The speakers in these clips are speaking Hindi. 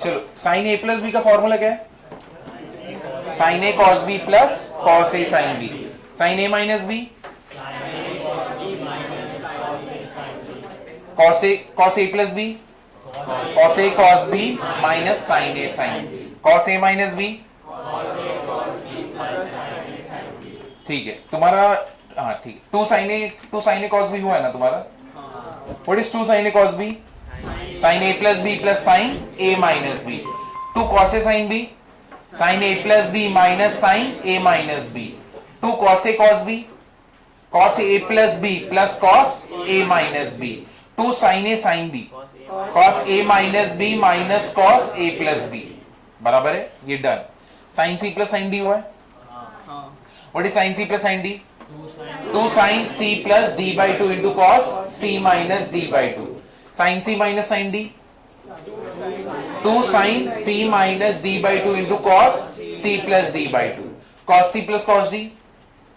चलो साइन ए प्लस बी का फॉर्मूला क्या है? Sine A cos B plus cos A sine B, sine A minus B cos A plus B, cos A cos B minus sine A sine B, cos A minus B, ठीक है तुम्हारा, हाँ ठीक, two sine A cos B हुआ है ना तुम्हारा। What is two sine A cos B? Sine A plus B plus sine A minus B, two cos A sine B, sine A plus B minus sine A minus B, two cos A cos B, cos A plus B plus cos A minus B, two sine A sine B, cos A minus B minus cos A plus B, बराबर है, ये done. Sine C plus sine D हुआ है। What is sine C plus sine D? Two sine C plus D by two into cos C minus D by two, sine C minus sine D, two sine C minus D by two into cos C plus D by two, cos C plus cos D,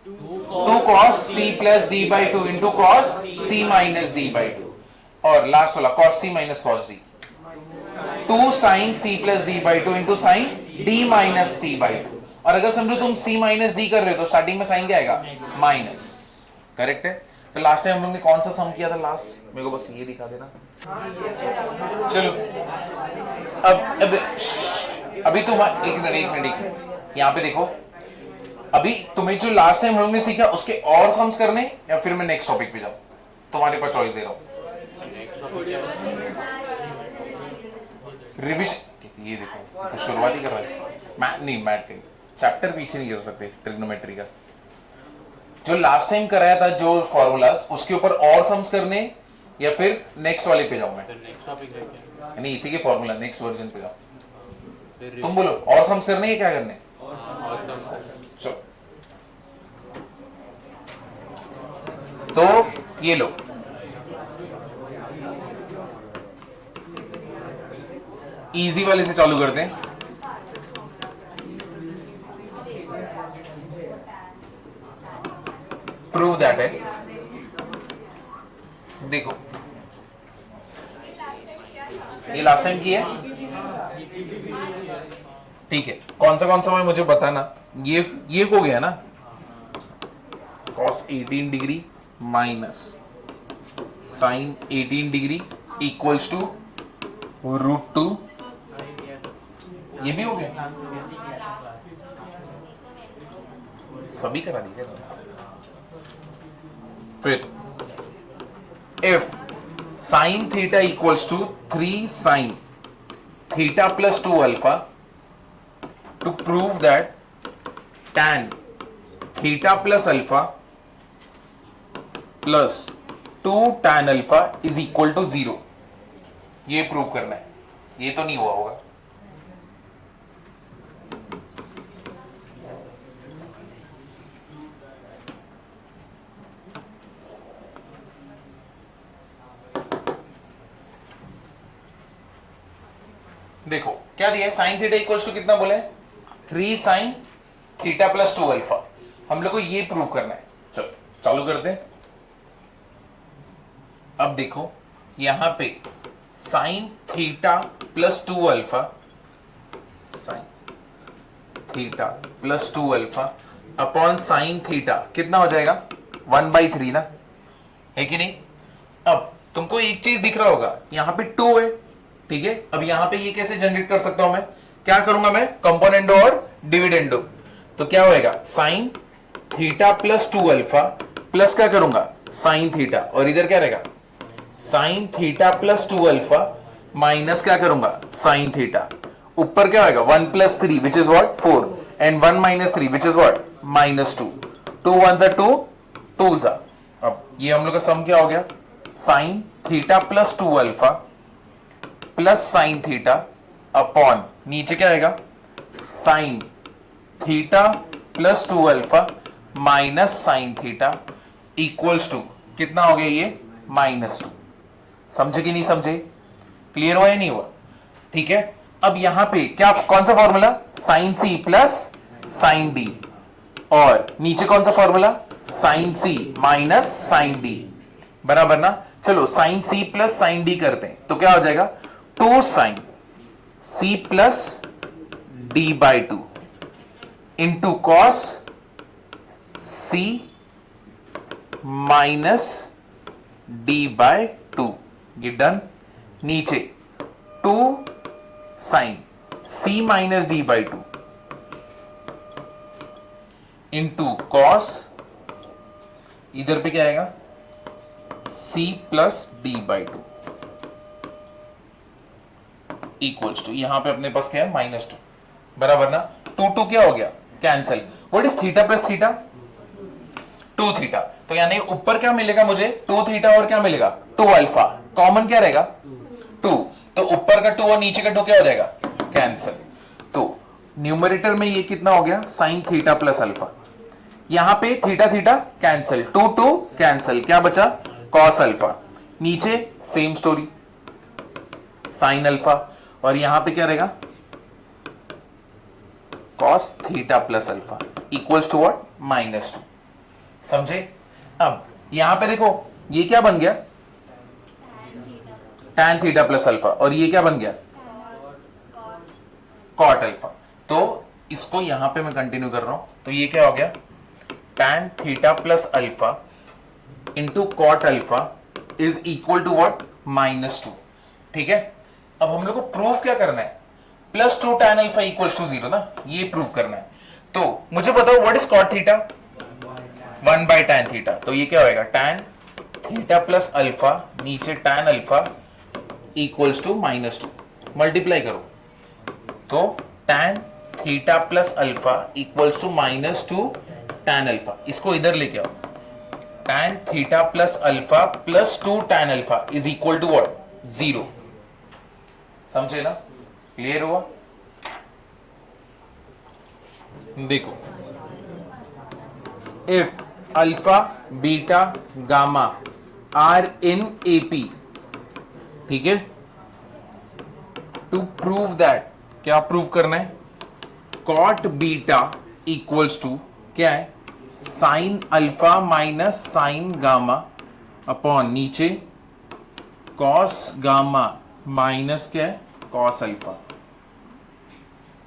two cos C plus D by two into cos C minus D by two, और लास्ट वाला cos C minus cos D, two sine C plus D by two into sine D minus C by two. और अगर समझो तुम c माइनस डी कर रहे हो तो स्टार्टिंग में साइन क्या आएगा? माइनस, करेक्ट है। तो लास्ट टाइम हम लोग ने कौन सा सम किया था लास्ट? मेरे को बस ये दिखा देना। चलो अब अभी तुम एक मिनट यहाँ पे देखो, अभी तुम्हें जो लास्ट टाइम हम लोग ने सीखा उसके और सम्स करने या फिर मैं नेक्स्ट टॉपिक पे जाऊं? तुम्हारे पास चॉइस दे रहा हूं। रिविजन ये देखो शुरुआत ही कर रहा है नहीं मैथ के चैप्टर पीछे नहीं कर सकते ट्रिग्नोमेट्री का। जो लास्ट टाइम कराया था जो फॉर्मूलाज उसके ऊपर और सम्स करने या फिर नेक्स्ट वाले पे जाऊं मैं? नेक्स्ट टॉपिक है क्या? नहीं इसी के फॉर्मूला नेक्स्ट वर्जन पे जाओ। तुम बोलो और सम्स करने या क्या करने? चलो तो ये लो इजी वाले से चालू करते हैं। प्रूव दैट है, देखो ये लास्ट टाइम की है, ठीक है। कौन सा है मुझे बताना। ये हो गया ना cos 18 degree minus sine 18 degree equals to √2, ये भी हो गया, सभी करा दी क्या? फिर if sin theta equals to 3 sin theta plus 2 alpha to prove that tan theta plus alpha plus 2 tan alpha is equal to 0, ये प्रूव करना है। ये तो नहीं हुआ होगा, देखो क्या दिया है, साइन थीटा इक्वल्स टू कितना बोले? 3 साइन थीटा प्लस 2 अल्फा। हम लोग को ये प्रूव करना है। चलो चालू करते हैं। अब देखो यहां पे sign theta plus 2 alpha, sign theta plus 2 alpha upon sine theta कितना हो जाएगा? 1/3 ना, है कि नहीं? अब तुमको एक चीज दिख रहा होगा, यहां पे 2 है, ठीक है। अब यहां पे ये कैसे जनरेट कर सकता हूं मैं? क्या करूंगा मैं? कंपोनेंडो और डिविडेंडो। तो क्या होएगा? Sign theta plus 2 alpha plus क्या करूंगा? साइन थीटा, और इधर क्या रहेगा? Sign theta plus 2 alpha minus क्या करूंगा? Sine theta. ऊपर क्या होगा? 1 + 3 विच is what? 4 and 1 - 3 which is what? -2। 2 1 = 2, 2 सा। अब ये हम लोग का सम क्या हो गया? Sine theta plus 2 alpha plus sine theta upon नीचे क्या आएगा? Sine theta plus 2 alpha minus sine theta equals to कितना हो गया? ये -2। समझे कि नहीं समझे? क्लियर हुआ या नहीं हुआ? ठीक है। अब यहां पे क्या, कौन सा formula? Sine C plus sine D, और नीचे कौन सा formula? Sine C minus sine D, बराबर ना। चलो sine C plus sine D करते हैं तो क्या हो जाएगा? 2 sine c plus d by two into cos c minus d by two, ये डन। नीचे 2 sine c minus d by two into cos, इधर पे क्या आएगा c plus d by two equals to, यहां पे अपने पास क्या है -2, बराबर ना। 2 क्या हो गया, cancel. What is theta plus theta, 2 theta. तो यानी ऊपर क्या मिलेगा मुझे 2 थीटा और क्या मिलेगा 2 अल्फा, कॉमन क्या रहेगा 2, तो ऊपर का 2 और नीचे का 2 क्या हो जाएगा कैंसिल। तो न्यूमरेटर में ये कितना हो गया साइन थीटा प्लस अल्फा, यहां पे थीटा थीटा कैंसिल, 2 कैंसिल, क्या बचा कॉस अल्फा। नीचे सेम स्टोरी साइन अल्फा, और यहां पे क्या रहेगा cos theta plus alpha equals to what -2, समझे। अब यहां पे देखो ये क्या बन गया tan थीटा प्लस अल्फा, और ये क्या बन गया कॉट अल्फा। तो इसको यहां पे मैं कंटिन्यू कर रहा हूं, तो ये क्या हो गया tan theta plus alpha into cot alpha is equal to what -2, ठीक है। अब हम लोग को प्रूव क्या करना है, +2 tan अल्फा इक्वल्स टू 0 ना, ये प्रूव करना है। तो मुझे बताओ what is cot theta, 1 by tan theta, तो ये क्या होएगा tan थीटा प्लस अल्फा नीचे tan alpha equals to -2, multiply करो तो tan theta plus alpha equals to -2 tan alpha, इसको इधर लेके आओ, tan theta plus alpha +2 tan alpha is equal to what 0, समझे ना, क्लियर हुआ। देखो if alpha beta gamma are in AP, ठीक है, टू प्रूव दैट, क्या प्रूव करना है कॉट बीटा इक्वल्स टू क्या है sine alpha minus sign gamma upon नीचे कॉस गामा माइनस क्या है कॉस अल्फा,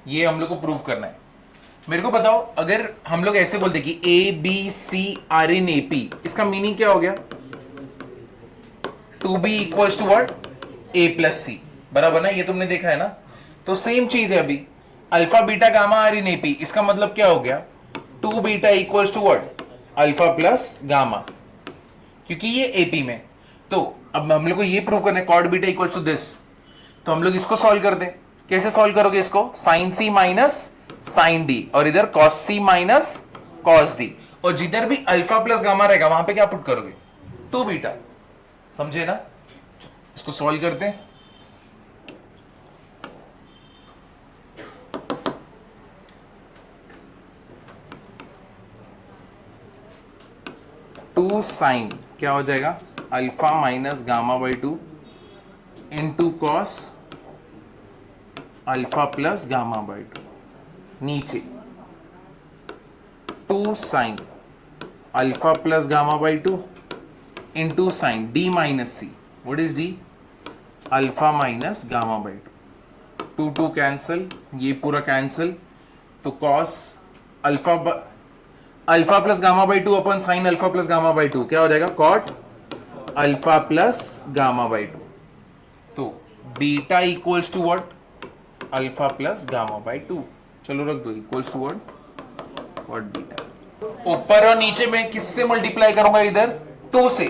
ये हम लोग को प्रूव करना है। मेरे को बताओ अगर हम लोग ऐसे बोलते कि A B C are in AP, इसका मीनिंग क्या हो गया 2b equals to what a plus C, बराबर ना, ये तुमने देखा है ना। तो सेम चीज है अभी alpha beta gamma are in AP, इसका मतलब क्या हो गया 2 beta equals to what alpha plus gamma, क्योंकि ये एपी में। तो अब हम लोग को ये प्रूव करना है cot beta equals to this, तो हम लोग इसको सॉल्व करते हैं। कैसे सॉल्व करोगे इसको, sign C minus sine D, और इधर cos C minus cos D, और जिधर भी अल्फा प्लस गामा रहेगा वहां पे क्या पुट करोगे 2 बीटा, समझे ना। इसको सॉल्व करते हैं, टू साइन क्या हो जाएगा alpha minus gamma by 2 into cos alpha plus gamma by 2, नीचे 2 sine alpha plus gamma by 2 into sine D minus C, what is D alpha minus gamma by 2, 2 cancel, ये पूरा कैंसिल, तो cos alpha plus gamma by 2 upon sine alpha plus gamma by 2 क्या हो जाएगा cot alpha plus gamma by 2, तो beta equals to what alpha plus gamma by 2, चलो रख दो इक्वल्स टू व्हाट बीटा। ऊपर और नीचे में किससे मल्टीप्लाई करूंगा इधर 2 से,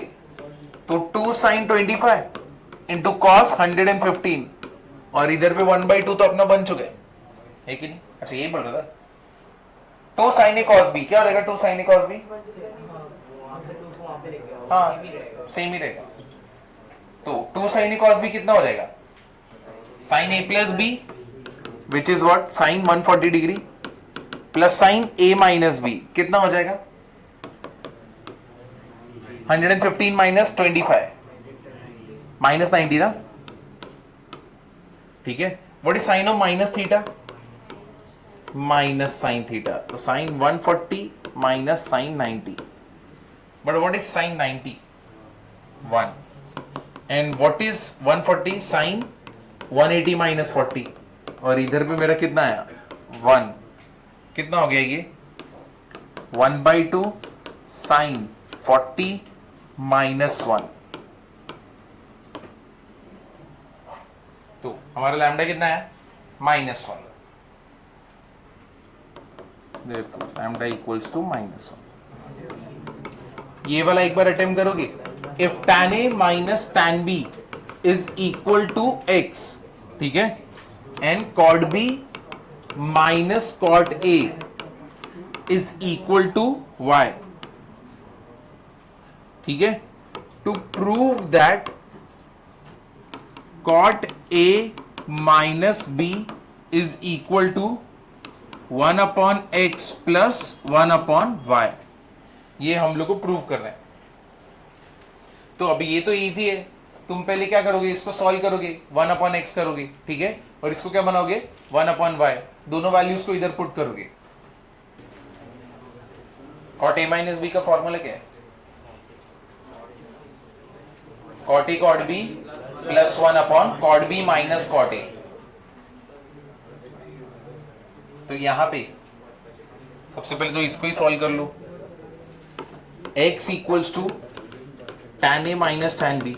तो 2 साइन 25 इंटू कॉस 115, और इधर पे 1/2 तो अपना बन चुके है कि नहीं। अच्छा ये बोल रहा था 2 साइन ए कॉस बी, क्या रहेगा 2 साइन ए कॉस बी, हाँ सेम ही रहेगा। तो 2 साइन ए कॉस बी कितना हो जाएगा sine A plus B which is what sine 140 degree plus sine A minus B कितना हो जाएगा 115 माइनस 25 माइनस 90 ना, ठीक है। What is sine of minus theta minus sine theta, तो sine 140 minus sine 90, but what is sine 90 1, and what is 140 sine 180 minus 40 और इधर पे मेरा कितना आया 1, कितना हो गया ये 1/2 साइन 40 -1। तो हमारा लैम्डा कितना है -1, therefore lambda equals to -1। ये वाला एक बार अटेम्प्ट करोगे। If tan a minus tan b is equal to x, ठीक है, and cot b minus cot a is equal to y, ठीक है, to prove that cot a minus b is equal to 1/x plus 1/y, ये हम लोग को प्रूव कर रहे हैं। तो अभी ये तो इजी है, तुम पहले क्या करोगे, इसको सॉल्व करोगे, 1/x करोगे, ठीक है, और इसको क्या बनाओगे 1/y, दोनों वैल्यूज को इधर पुट करोगे। cot a माइनस b का फॉर्मूला क्या है, cot a cot b plus 1/cot b minus cot a। तो यहां पे सबसे पहले तो इसको ही सॉल्व कर लो। x equals to tan a minus tan b,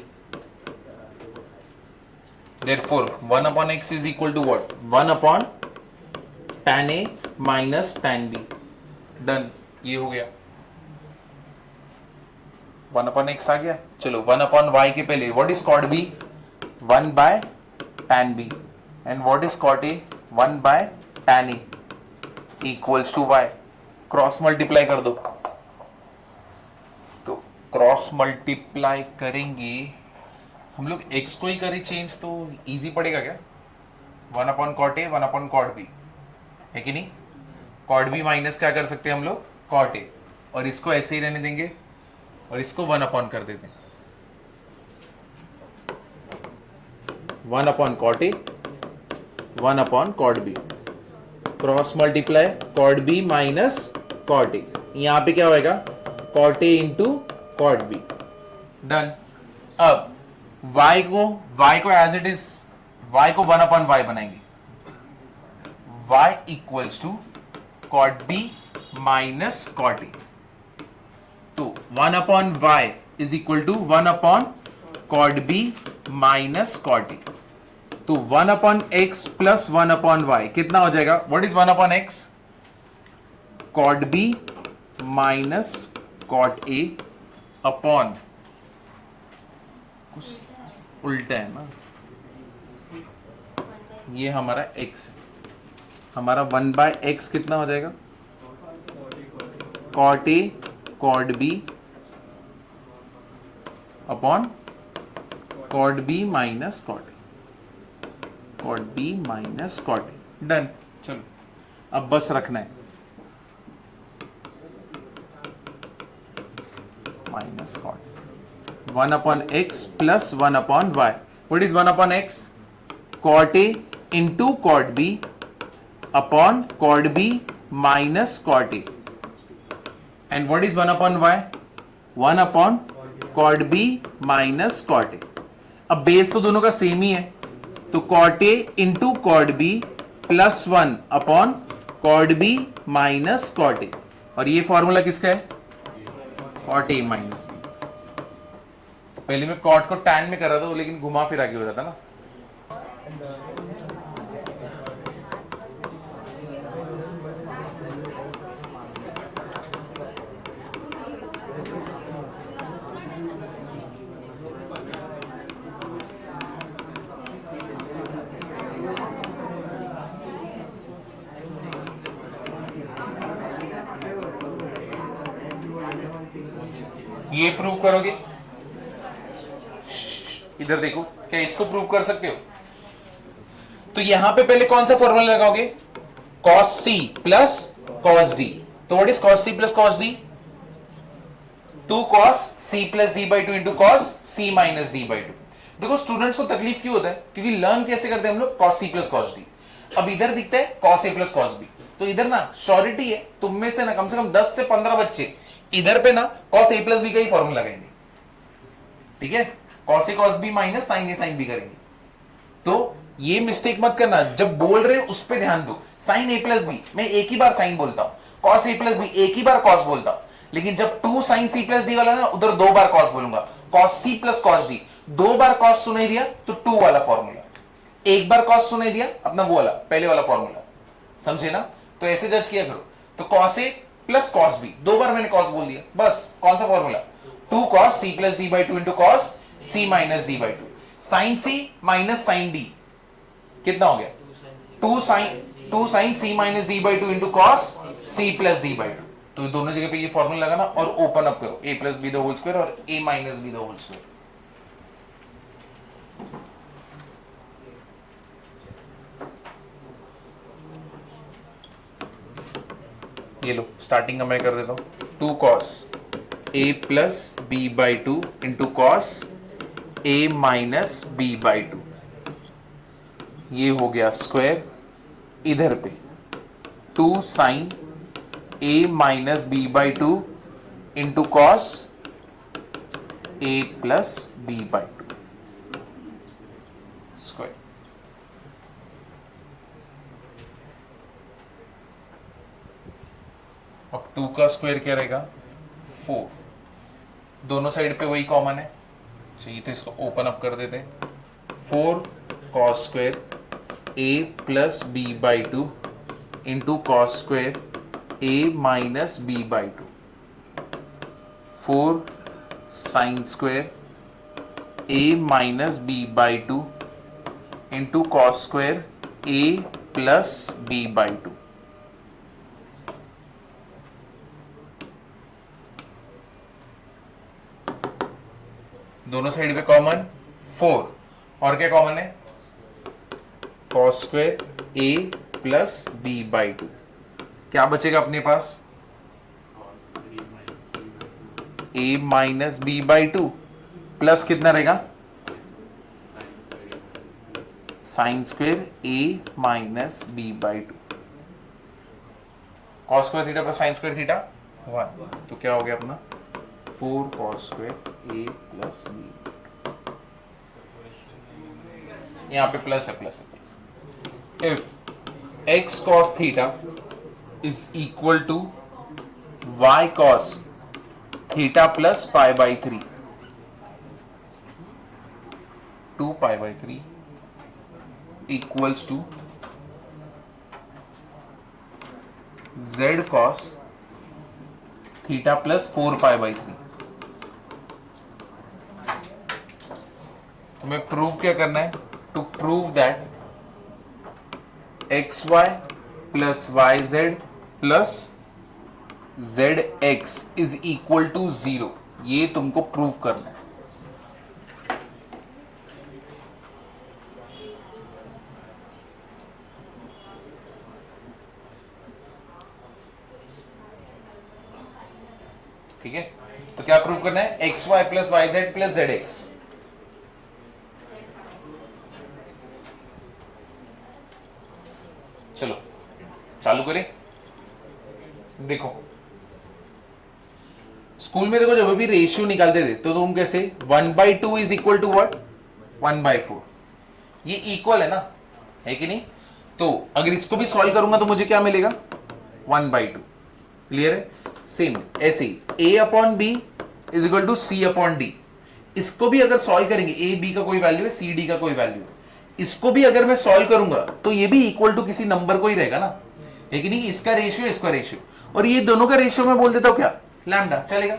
therefore 1/x is equal to what, 1/tan a minus tan b। Done, ये हो गया 1/x आ गया। चलो 1/y के पहले what is cot b, 1/tan b, and what is cot a, 1/tan a equals to y। Cross multiply कर दो, तो क्रॉस मल्टीप्लाई करेंगे हम लोग, x को ही करें चेंज तो इजी पड़ेगा क्या, 1/cot a 1/cot b है कि नहीं। cot b माइनस क्या कर सकते हैं हम लोग cot a, और इसको ऐसे ही रहने देंगे और इसको 1 कर देते हैं, 1/cot a 1/cot b, cross multiply cot b minus cot a, यहां पे क्या होएगा cot a into cot b। Done. अब y को एज इट इज, y को 1/y बनाएंगे, y equals to cot b minus cot a। तो 1/y is equal to 1/cot b minus cot a। तो 1/x प्लस 1/y कितना हो जाएगा, what is 1/x, cot b minus cot a upon, कुछ उल्टा है ना, ये हमारा x, हमारा 1/x कितना हो जाएगा, cot a cot b upon cot b minus cot a, cot b minus cot a। Done. चलो अब बस रखना है minus cot 1/x plus 1/y, what is 1/x, cot a into cot b upon cot b minus cot a, and what is 1/y, 1/cot b minus cot a। अब बेस तो दोनों का सेम ही है, तो cot a into cot b plus 1 upon cot b minus cot a, और ये फॉर्मूला किसका है, cot a माइनस b। पहले मैं cot को tan में कर रहा था, लेकिन घुमा फिरा के हो रहा था ना। ये प्रूव करोगे, इधर देखो, क्या इसको प्रूव कर सकते हो, तो यहां पे पहले कौन सा फॉर्मूला लगाओगे, cos c plus cos d। तो what is cos c plus cos d, 2 cos c plus d/2 into cos c minus d/2। देखो स्टूडेंट्स को तकलीफ क्यों होता है, क्योंकि लर्न कैसे करते हैं हम लोग, cos c plus cos d। अब इधर दिखता है cos a plus cos b, तो इधर ना श्योरिटी है तुम में से ना कम से कम 10 से 15 बच्चे इधर पे ना cos a प्लस b का ही फॉर्मूला लगाएंगे, ठीक है, cos a cos b minus sin a sin b करेंगे। तो ये मिस्टेक मत करना, जब बोल रहे हो उस पे ध्यान दो। साइन ए प्लस बी, मैं एक ही बार साइन बोलता हूं, कॉस ए प्लस बी एक ही बार कॉस बोलता हूं, लेकिन जब 2 साइन सी प्लस डी वाला ना, उधर 2 बार कॉस बोलूंगा। Cos C plus cos D, 2 बार कॉस सुनाई दिया तो 2 वाला फॉर्मूला, एक बार कॉस सुनाई दिया अपना वो वाला पहले वाला फॉर्मूला, समझे ना? तो ऐसे जज किया करो। तो cos A plus cos B, 2 बार मैंने कॉस बोल दिया, बस कौन सा formula? 2 cos c plus D by two into cos C minus D by two. Sine C minus sine D कितना हो गया? 2 sine C minus D by two into cos C plus D by two. तो दोनों जगह पे ये फॉर्मूला लगाना और ओपन अप करो, a plus B the whole square और a minus B the whole square. ये लो, स्टार्टिंग का मैं कर देता हूं। 2 cos a plus B by two into cos a minus B by two, ये हो गया स्क्वायर। इधर पे 2 sine a minus B by two into cos a plus B by two square. अब 2 का स्क्वायर क्या रहेगा? 4। दोनों साइड पे वही कॉमन है, चाहिए तो इसको ओपन अप कर देते हैं। 4 cos square a plus B by two into cos square a minus B by two. 4 sine square a minus B by two into cos square a plus B by two. दोनों साइड पे कॉमन 4, और क्या कॉमन है? cos square a plus B by two. क्या बचेगा अपने पास? a minus B by two plus कितना रहेगा? Sine square a minus B by two. cos square theta plus sine square theta 1, तो क्या हो गया अपना? 4 cos square a plus B. यहां पे प्लस है, प्लस है, plus. If x cos theta is equal to y cos theta plus pi by 3, 2 pi by 3 equals to z cos theta plus 4 pi by 3। तुम्हें प्रूव क्या करना है? To prove that xy plus yz plus zx is equal to 0, ये तुमको प्रूव करना है। ठीक है, तो क्या प्रूव करना है? xy plus yz plus zx। चलो चालू करें। देखो स्कूल में देखो जब भी रेशियो निकालते थे तो तुम कैसे 1/2 इज इक्वल टू व्हाट? 1/4। ये इक्वल है ना, है कि नहीं? तो अगर इसको भी सॉल्व करूंगा तो मुझे क्या मिलेगा? 1/2। क्लियर है? सेम ऐसे ही a upon B is equal to C upon D. इसको भी अगर सॉल्व करेंगे, a b का कोई वैल्यू है, c d का कोई वैल्यू है, इसको भी अगर मैं सॉल्व करूंगा तो ये भी इक्वल टू किसी नंबर को ही रहेगा ना, है कि नहीं? इसका रेशियो, इसका रेशियो, और ये दोनों का रेशियो मैं बोल देता हूं क्या? लैम्डा। चलेगा?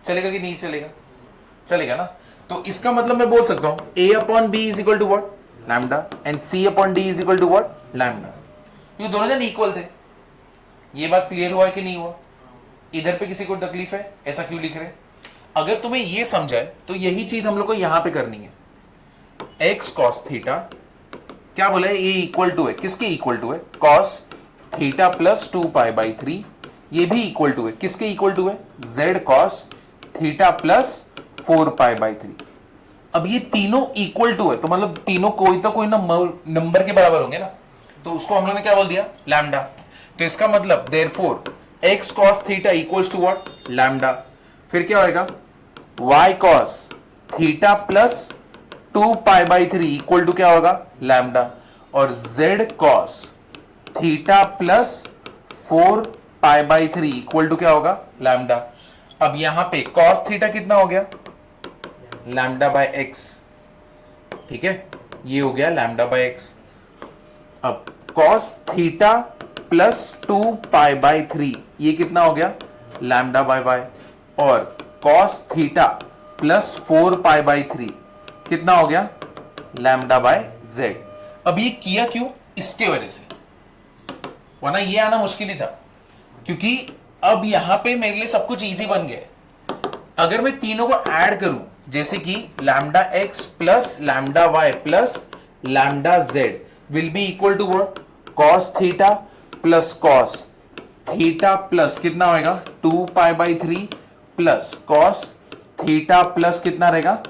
चलेगा कि नहीं चलेगा? चलेगा ना। तो इसका मतलब मैं बोल सकता हूं a upon B is equal to what? Lambda, and c upon D is equal to what? Lambda. ये दोनों जन इक्वल थे। ये बात क्लियर हुआ है कि नहीं हुआ? इधर पे किसी को तकलीफ है? ऐसा क्यों लिख रहे? अगर तुम्हें ये समझाए तो यही चीज हम लोग को यहां पे करनी है। x cos थीटा क्या बोला है? ये इक्वल टू है, किसके इक्वल टू है? cos theta plus 2 pi by 3। ये भी इक्वल टू है, किसके इक्वल टू है? z cos theta plus 4 pi by 3। अब ये तीनों इक्वल टू है तो मतलब तीनों कोई तो कोई नंबर के बराबर होंगे ना, तो उसको हम लोग ने क्या बोल दिया? लैम्डा। तो इसका मतलब therefore x cos theta equals to what? Lambda. फिर क्या होएगा? y cos theta plus 2 pi by 3 equal to क्या होगा, लैम्डा, और z cos theta plus 4 pi by 3 equal to क्या होगा, लैम्डा। अब यहां पे cos थीटा कितना हो गया, लैम्डा बाय x, ठीक है, ये हो गया लैम्डा बाय x। अब cos theta plus 2 pi by 3 ये कितना हो गया, लैम्डा बाय y, और cos theta plus 4 pi by 3 कितना हो गया, लैम्डा बाय z। अब ये किया क्यों, इसके वजह से, वरना ये आना मुश्किल ही था, क्योंकि अब यहां पे मेरे लिए सब कुछ इजी बन गया। अगर मैं तीनों को ऐड करूं, जैसे कि lambda x plus lambda y plus lambda z will be equal to what, cos theta plus cos theta plus कितना होएगा 2 pi by 3 plus cos theta plus कितना रहेगा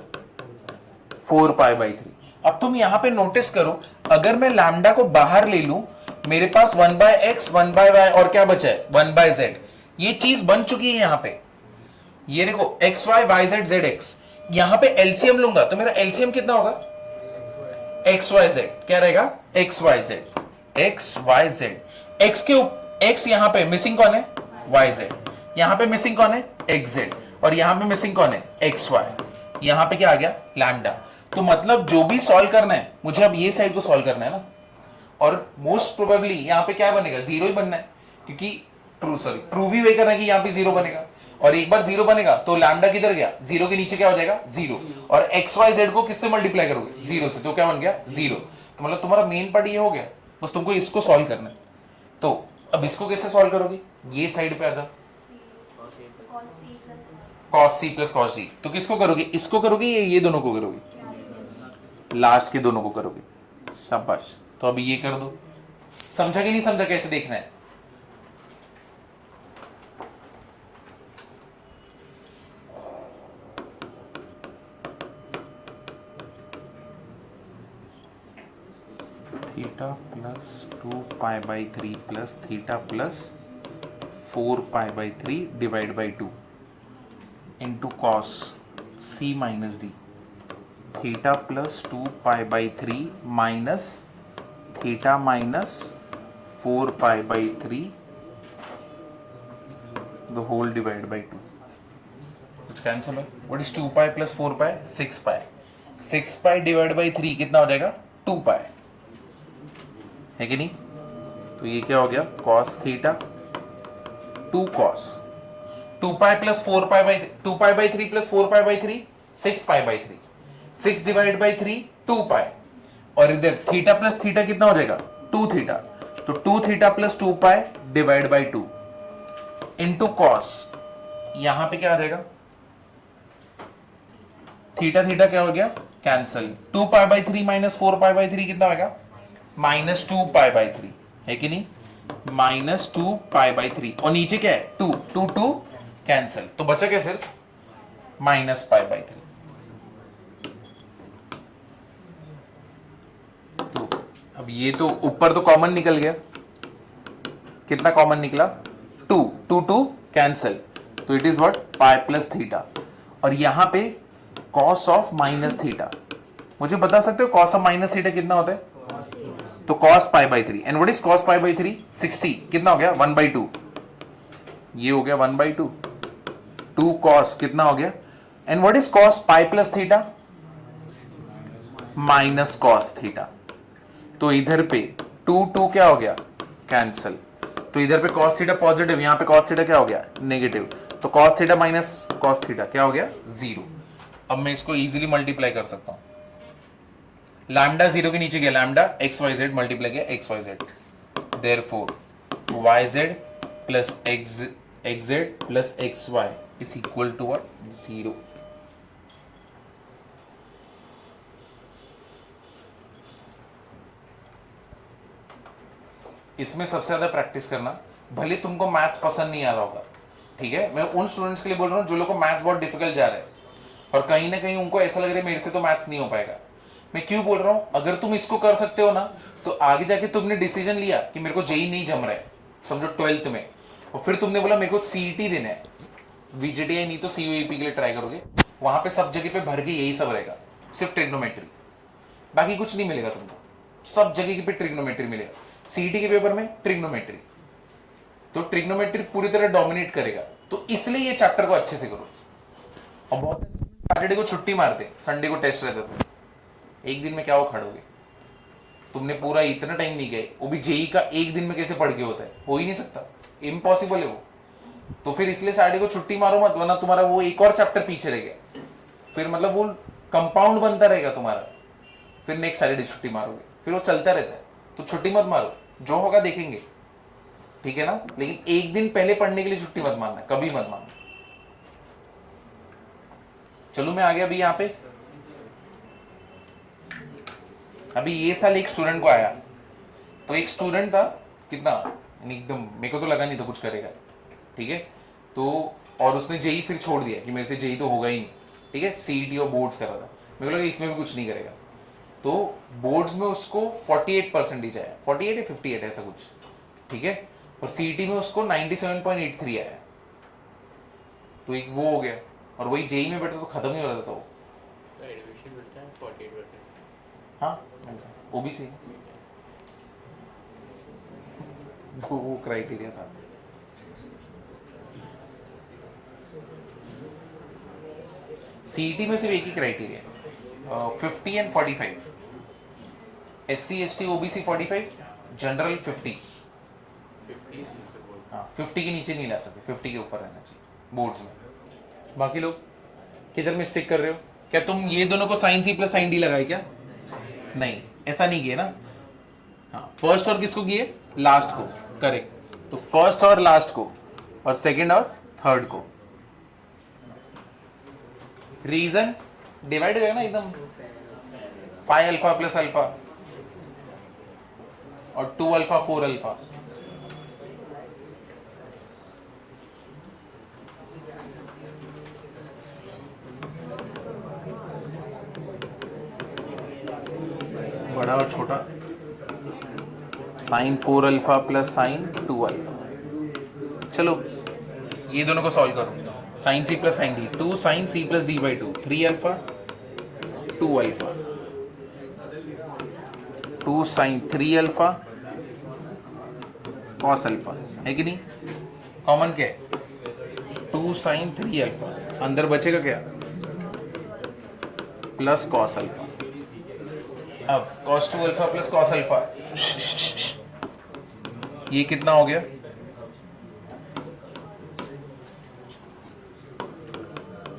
4 पाई बाई 3। अब तुम यहां पे नोटिस करो, अगर मैं लैम्डा को बाहर ले लूं, मेरे पास 1 बाय एक्स 1 बाय वाई और क्या बचा है 1 बाय जेड। ये चीज बन चुकी है यहां पे, ये देखो X Y Y Z Z X. यहां पे एलसीएम लूंगा तो मेरा एलसीएम कितना होगा, एक्स वाई जेड, क्या रहेगा X Y Z, X Y Z. X के एक्स यहां पे मिसिंग कौन है, वाई जेड, यहां पे मिसिंग कौन है एक्स जेड, और यहां पे मिसिंग कौन है एक्स वाई। यहां पे क्या आ गया लैम्डा। तो मतलब जो भी सॉल्व करना है मुझे अब ये साइड को सॉल्व करना है ना, और मोस्ट प्रोबेबली यहां पे क्या बनेगा, जीरो ही बनना है, क्योंकि प्रूव ही वही करना है कि यहां पे जीरो बनेगा, और एक बार जीरो बनेगा तो लैम्डा किधर गया, जीरो के नीचे क्या हो जाएगा जीरो, और एक्स वाई जेड को किससे मल्टीप्लाई करोगे, जीरो से, तो क्या बन गया जीरो। तो मतलब तुम्हारा मेन पार्ट ये हो गया, बस तुमको इसको सॉल्व करना है। तो अब इसको कैसे सॉल्व करोगे, ये साइड पे आ जाओ, cos c plus cos d। तो किसको करोगे, इसको करोगे या ये दोनों को करोगे, लास्ट के दोनों को करोगे, शाबाश। तो अभी ये कर दो, समझा कि नहीं समझा कैसे देखना है। Theta plus 2 pi by 3 plus theta plus 4 pi by 3 divide by 2 into cos c minus D, theta plus 2 pi by 3 minus theta minus 4 pi by 3 the whole divide by 2। कुछ कैंसिल है, what is 2 pi plus 4 pi 6 pi, 6 pi divide by 3 कितना हो जाएगा 2 पाई, है कि नहीं। तो ये क्या हो गया cos theta 2 cos 2 pi plus 4 pi by 2 pi by 3 plus 4 pi by 3 6 pi by 3, 6 divide by 3 2 पाई, और इधर थीटा प्लस थीटा कितना हो जाएगा 2 थीटा, तो 2 theta plus 2 pi divide by 2 into cos, यहां पे क्या आ जाएगा थीटा थीटा क्या हो गया cancel, 2 pi by 3 minus 4 pi by 3 कितना होगा माइनस 2 पाई बाई 3, है कि नहीं, माइनस 2 पाई बाई 3, और नीचे क्या है 2 2 2 कैंसल, तो बचा क्या सिर्फ माइनस पाई बाई 3। तो अब ये तो ऊपर तो कॉमन निकल गया, कितना कॉमन निकला 2 2 2 कैंसल, तो it is what pi plus theta, और यहां पे कॉस ऑफ माइनस थीटा, मुझे बता सकते हो कॉस ऑफ माइनस थीटा कितना होता है, तो cos pi by 3, and what is cos pi by 3 60, कितना हो गया 1/2, ये हो गया 1/2, 2 cos कितना हो गया, and what is cos pi plus theta minus cos theta, तो इधर पे 2 2 क्या हो गया कैंसल, तो इधर पे cos थीटा पॉजिटिव, यहां पे cos थीटा क्या हो गया नेगेटिव, तो cos theta minus cos theta क्या हो गया 0। अब मैं इसको इजीली मल्टीप्लाई कर सकता हूं, लैम्डा 0 के नीचे गया, lambda X Y Z multiply किया X Y Z, therefore Y Z plus X Z plus X Y is equal to what 0। इसमें सबसे ज्यादा प्रैक्टिस करना, भले तुमको मैथ्स पसंद नहीं आ रहा होगा, ठीक है, मैं उन स्टूडेंट्स के लिए बोल रहा हूं जो लोग को मैथ्स बहुत डिफिकल्ट जा रहा है, और कहीं ना कहीं उनको ऐसा लग रहा है मेरे से तो मैथ्स नहीं हो पाएगा। मैं क्यों बोल रहा हूं, अगर तुम इसको कर सकते हो ना, तो आगे जाके तुमने डिसीजन लिया कि मेरे को जेई नहीं जम रहा है, समझो 12th में, और फिर तुमने बोला मेरे को सीईटी देना है, वीजीटीआई नहीं तो सीयूईपी के लिए ट्राई करोगे, वहां पे सब जगह पे भर के यही सब रहेगा, सिर्फ ट्रिग्नोमेट्री। बाकी कुछ नहीं मिलेगा तुमको, सब जगह पे ट्रिग्नोमेट्री मिलेगा। सीईटी के पेपर में ट्रिग्नोमेट्री, तो ट्रिग्नोमेट्री पूरी तरह डोमिनेट करेगा, तो इसलिए ये चैप्टर को अच्छे से करो। और बहुत सैटरडे को छुट्टी मारते, संडे को टेस्ट रहता था, एक दिन में क्या वो खड़ोगे? तुमने पूरा इतना टाइम नहीं गए, वो भी जेई का एक दिन में कैसे पढ़ के होता है? हो ही नहीं सकता, इम्पॉसिबल है वो। तो फिर इसलिए सैटरडे को छुट्टी मारो मत, वरना तुम्हारा वो एक और चैप्टर पीछे रह गया, फिर मतलब वो कंपाउंड बनता रहेगा तुम्हारा, फिर नेक्स्ट सैटरडे छुट्टी मारोगे, फिर वो चलता रहता है। तो छुट्टी मत मारो, जो होगा देखेंगे, ठीक है ना? लेकिन एक दिन पहले पढ़ने के लिए छुट्टी मत मारना, कभी मत मारना। चलो मैं आ गया अभी यहाँ पे। अभी ये साल एक स्टूडेंट को आया, तो एक स्टूडेंट था, कितना एकदम मेरे को तो लगा नहीं था कुछ करेगा, ठीक है? तो और उसने जेई फिर छोड़ दिया कि मेरे से जेई तो होगा ही नहीं, ठीक है? सीईटी और बोर्ड्स कर रहा था, मेरे को लगा इसमें भी कुछ नहीं करेगा। तो बोर्ड्स में उसको 48% आया, 48 या 58 ऐसा कुछ, ठीक है? और सीईटी में उसको 97.83 आया, तो एक वो हो गया। और वही जेई में बैठा तो खत्म ही हो रहा था वो। एडमिशन मिलता है 48%। हाँ ओबीसी, वो क्राइटेरिया था। सीईटी में सिर्फ एक ही criteria, 50 and 45, SC ST OBC 45, general 50। 50 हाँ 50 के नीचे नहीं ला सकते, 50 के ऊपर रहना चाहिए बोर्ड्स में। बाकी लोग किधर मिस्टेक कर रहे हो? क्या तुम ये दोनों को sine C plus sine D लगाए क्या? नहीं, ऐसा नहीं किया ना। हाँ फर्स्ट और किसको किए? लास्ट को, करेक्ट। तो फर्स्ट और लास्ट को, और सेकंड और थर्ड को। रीजन डिवाइड करेगा ना एकदम, 5 अल्फा प्लस अल्फा और 2 अल्फा 4 अल्फा। बड़ा और छोटा, sine 4 alpha plus sine 2 alpha. चलो ये दोनों को सॉल्व करो, sine C plus sine D, 2 sine C plus D by 2, 3 alpha 2 alpha, 2 sine 3 alpha cos alpha, है कि नहीं? कॉमन क्या है? 2 साइन 3 अल्फा, अंदर बचेगा क्या? Plus cos alpha. अब cos 2 alpha plus cos alpha, ये कितना हो गया?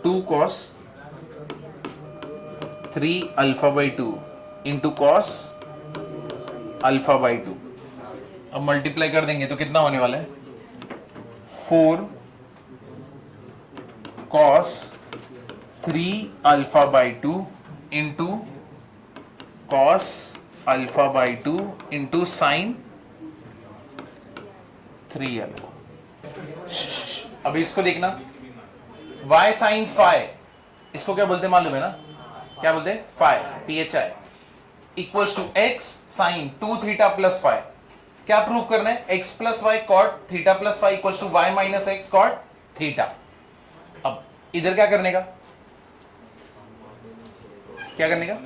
2 cos 3 alpha by 2 into cos alpha by 2। अब मल्टीप्लाई कर देंगे तो कितना होने वाला है? 4 cos 3 alpha by 2 into cos alpha by 2 into sign 3 alpha. अभी इसको देखना, y साइन फाइ, इसको क्या बोलते मालूम है ना? क्या बोलते हैं? Phi, PHI equals to x sine 2 theta plus phi. क्या प्रूव करना है? x plus Y cot theta plus phi equals to y minus X cot theta. अब इधर क्या करने का? क्या करने का?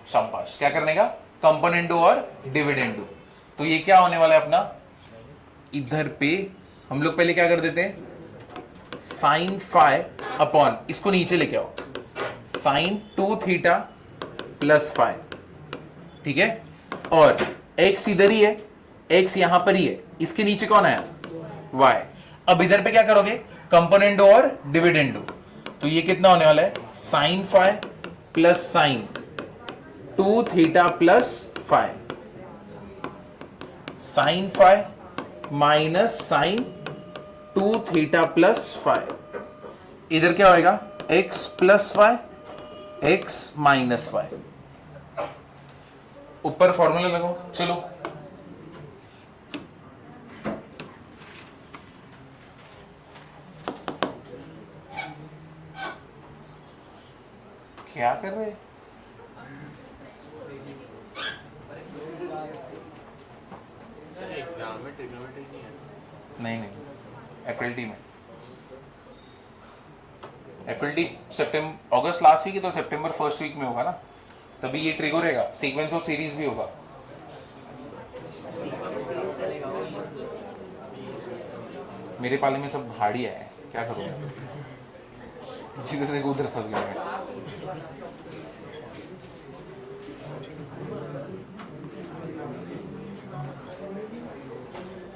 शाबाश, क्या करने का? कंपोनेंडो और डिविडेंडो। तो ये क्या होने वाला है अपना? इधर पे हम लोग पहले क्या कर देते हैं? साइन फाइ अपॉन, इसको नीचे लेके आओ, साइन 2 थीटा प्लस फाइ, ठीक है? और x इधर ही है, x यहां पर ही है, इसके नीचे कौन आया? y। अब इधर पे क्या करोगे? कंपोनेंडो और डिविडेंडो। तो ये कितना होने वाला है? Sine phi plus sine 2 theta plus phi, sine phi minus sine 2 theta plus phi. इधर क्या होएगा? x plus Y, x minus Y. ऊपर फॉर्मूला लगाओ। चलो क्या कर रहे हैं? एग्जाम में ट्रिग्नोमेट्री नहीं है? नहीं, FLT में। FLT सितंबर अगस्त लास्ट वीक है, तो सितंबर फर्स्ट वीक में होगा ना। तभी ये ट्रिगर रहेगा, सीक्वेंस ऑफ सीरीज भी होगा। मेरे पाले में सब भाड़िया है, क्या करूँ, जिधर देखो उधर फंस गया मैं।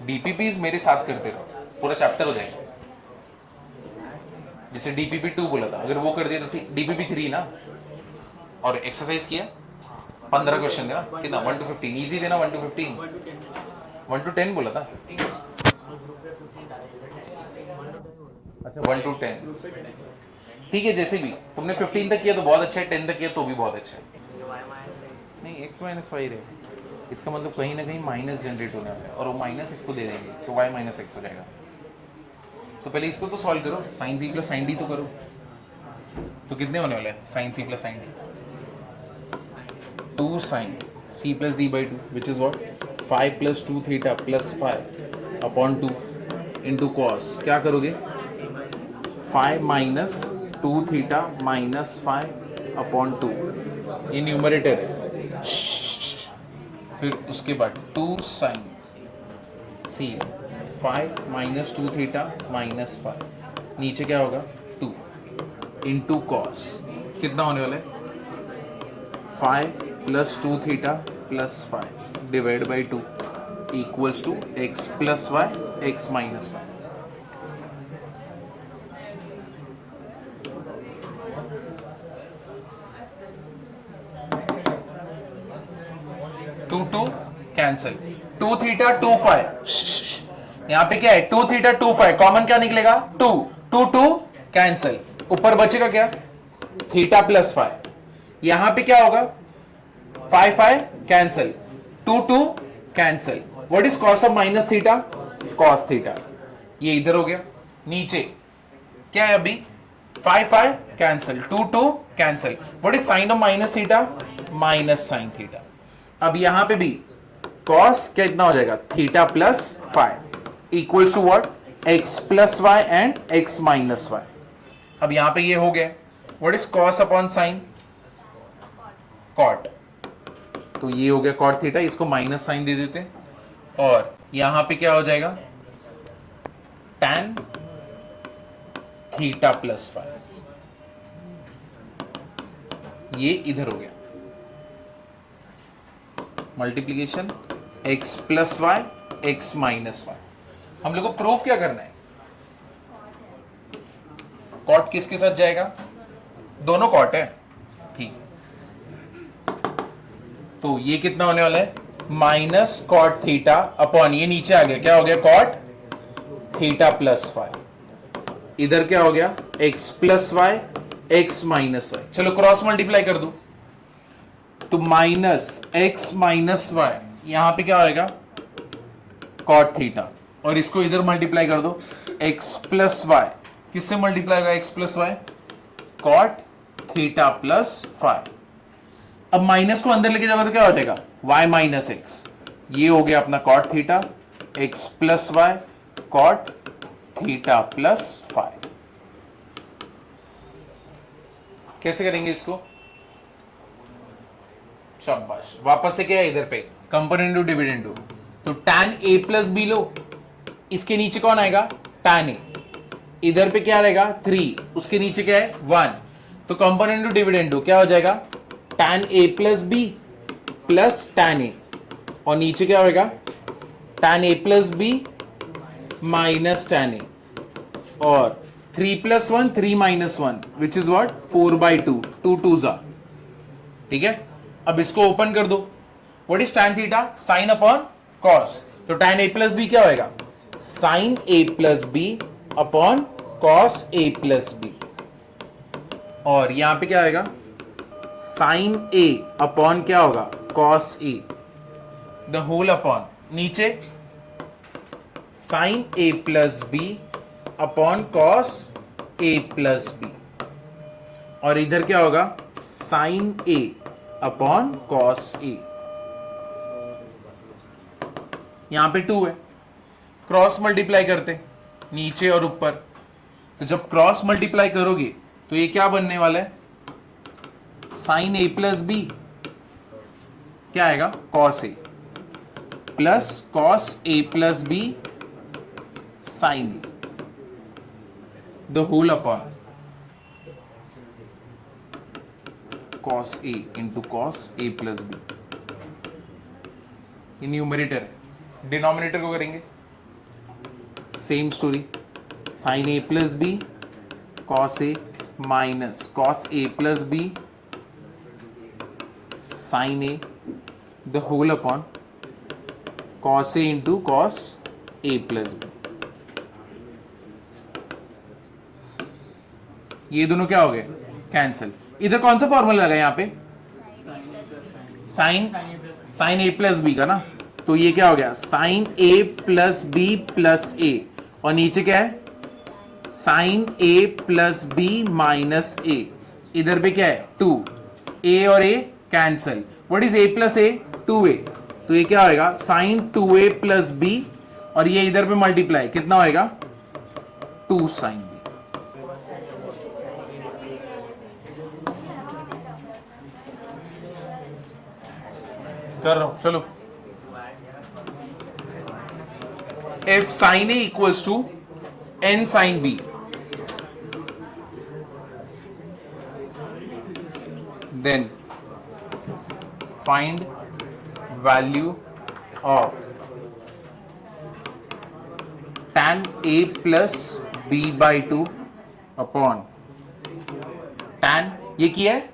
डीपीपीज मेरे साथ करते रहो, पूरा चैप्टर हो जाएगा। जैसे डीपीपी 2 बोला था, अगर वो कर दिया तो ठीक। डीपीपी 3 ना, और एक्सरसाइज किया 15 क्वेश्चन देना, कितना 1 to 15 इजी देना, 1 to 15 1 to 10 बोला था। अच्छा 1 to 10 ठीक है, जैसे भी तुमने 15 तक किया तो बहुत अच्छा है, 10 तक किया तो भी बहुत अच्छा है। नहीं x माइनस वाई रहे, इसका मतलब कहीं ना कहीं माइनस जनरेट होने वाला है, और वो माइनस इसको दे देंगे तो y माइनस एक्स हो जाएगा। तो पहले इसको तो सॉल्व करो, sine C plus sine D तो करो। तो कितने होने वाले हैं sine C plus sine D? 2 sine C plus D by 2 which is what 5 plus 2 theta plus 5 upon 2 into cos. क्या करोगे 5 माइनस 2 थीटा माइनस 5 अपॉन 2, ये न्यूमरेटर है। फिर उसके बाद 2 साइन सी 5 माइनस 2 थीटा माइनस 5, नीचे क्या होगा 2 इंटू कॉस। कितना होने वाला है 5 plus 2 theta plus 5 divide by 2 equals to X plus Y X minus Y. Two two cancel, 2 theta 2 5, यहाँ पे क्या है 2 थीटा 2 5, कॉमन क्या निकलेगा 2 2 2 कैंसिल, ऊपर बचेगा क्या थीटा प्लस 5, यहां पे क्या होगा 5 5 cancel, 2 2 cancel. What is cos of minus theta cos theta, ये इधर हो गया। नीचे क्या है अभी 5 5 cancel, 2 2 cancel. What is sine of minus theta minus sine theta. अब यहां पे भी कॉस कितना हो जाएगा theta plus 5 equals to what X plus Y and X minus Y. अब यहां पे ये हो गया। What is cos upon sine cot, तो ये हो गया कॉट थीटा, इसको माइनस साइन दे देते, और यहां पे क्या हो जाएगा टैन थीटा प्लस 5, ये इधर हो गया multiplication x plus Y X minus Y. हम लोग को प्रूफ क्या करना है, कॉट किसके साथ जाएगा, दोनों कॉट है ठीक, तो ये कितना होने वाला है माइनस कॉट थीटा अपॉन ये नीचे आ गया क्या हो गया कॉट थीटा प्लस 5, इधर क्या हो गया x plus Y X minus Y. चलो क्रॉस मल्टीप्लाई कर दो, तो माइनस एक्स माइनस वाई, यहां पे क्या होएगा कॉट थीटा, और इसको इधर मल्टीप्लाई कर दो एक्स प्लस वाई, किससे मल्टीप्लाई होगा X plus Y cot theta plus 5। अब माइनस को अंदर लेके जाओगे तो क्या हो जाएगा y माइनस एक्स, ये हो गया अपना cot theta X plus Y cot theta plus 5। कैसे करेंगे इसको, शाबाश, वापस से क्या है इधर पे कंपोनेंट डिविडेंड, तो tan a प्लस बी लो, इसके नीचे कौन आएगा tan a, इधर पे क्या रहेगा 3, उसके नीचे क्या है 1, तो कंपोनेंट डिविडेंड क्या हो जाएगा tan a plus B plus tan a, और नीचे क्या होगा tan a plus B minus tan a, और 3 plus 1 3 minus 1 which is what 4/2, 2 2 जा, ठीक है। अब इसको ओपन कर दो, what is tan theta sine upon cos, तो tan a प्लस बी क्या होएगा sine a plus B upon cos a plus B, और यहां पे क्या आएगा साइन a अपॉन क्या होगा cos a, the whole upon नीचे sine a plus B upon cos a plus B, और इधर क्या होगा sine a upon cos a, यहां पे 2 है, क्रॉस मल्टीप्लाई करते नीचे और ऊपर, तो जब क्रॉस मल्टीप्लाई करोगे तो ये क्या बनने वाला है साइन a प्लस बी क्या आएगा, cos a plus cos a plus b sin a the whole upon cos a into cos a plus b. ये न्यूमरेटर है, डिनोमिनेटर को करेंगे same story, sine A plus B cos A minus cos A plus B sine A the whole upon cos A into cos A plus B. ये दोनों क्या हो गए, कैंसिल. इधर कौन सा फॉर्मूला लगा यहाँ पे, साइन ए प्लस बी का ना, तो ये क्या हो गया, sine A plus B plus A, और नीचे क्या है, sine A plus B minus A. इधर पे क्या है, 2, ए और A cancel. What is A plus A, 2a. तो ये क्या होएगा, साइन 2a प्लस बी, और ये इधर पे मल्टीप्लाई कितना होएगा, 2 साइन बी. कर रहा हूं, चलो. If sin A equals to n sin B, then find value of tan A plus B by 2 upon tan, ये किया है,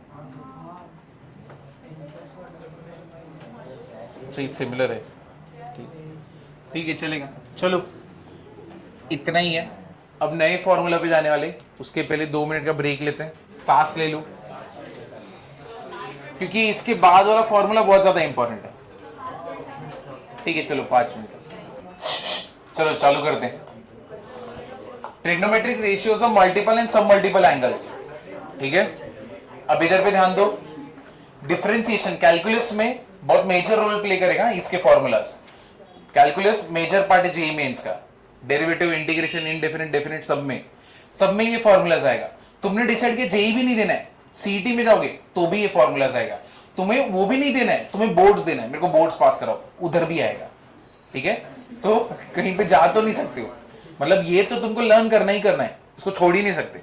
सही सिमिलर है, ठीक है चलेगा. चलो इतना ही है. अब नए फॉर्मूला पे जाने वाले, उसके पहले 2 मिनट का ब्रेक लेते हैं, सांस ले लो, क्योंकि इसके बाद वाला फॉर्मूला बहुत ज्यादा इंपॉर्टेंट है. ठीक है चलो 5 मिनट. चलो चालू करते हैं. Trigonometric ratios of multiple and सब मल्टीपल एंगल्स. ठीक है, अब इधर पे ध्यान दो. डिफरेंशिएशन कैलकुलस में बहुत मेजर रोल प्ले करेगा इसके फॉर्मूलाज. कैलकुलस मेजर पार्ट है जेईई मेंस का. डेरिवेटिव, इंटीग्रेशन, इंडेफिनिट, डेफिनिट, सब में ये फॉर्मूलाज आएगा. तुमने डिसाइड किया जेईई भी नहीं देना है, सीईटी में जाओगे तो भी ये फॉर्मूलाज आएगा. तुम्हें वो भी नहीं देना है, तुम्हें बोर्ड्स देना है, मेरे को बोर्ड्स पास कराओ, उधर भी आएगा. ठीक है, तो कहीं पे जा तो नहीं सकते हो, मतलब ये तो तुमको लर्न करना ही करना है, इसको छोड़ ही नहीं सकते.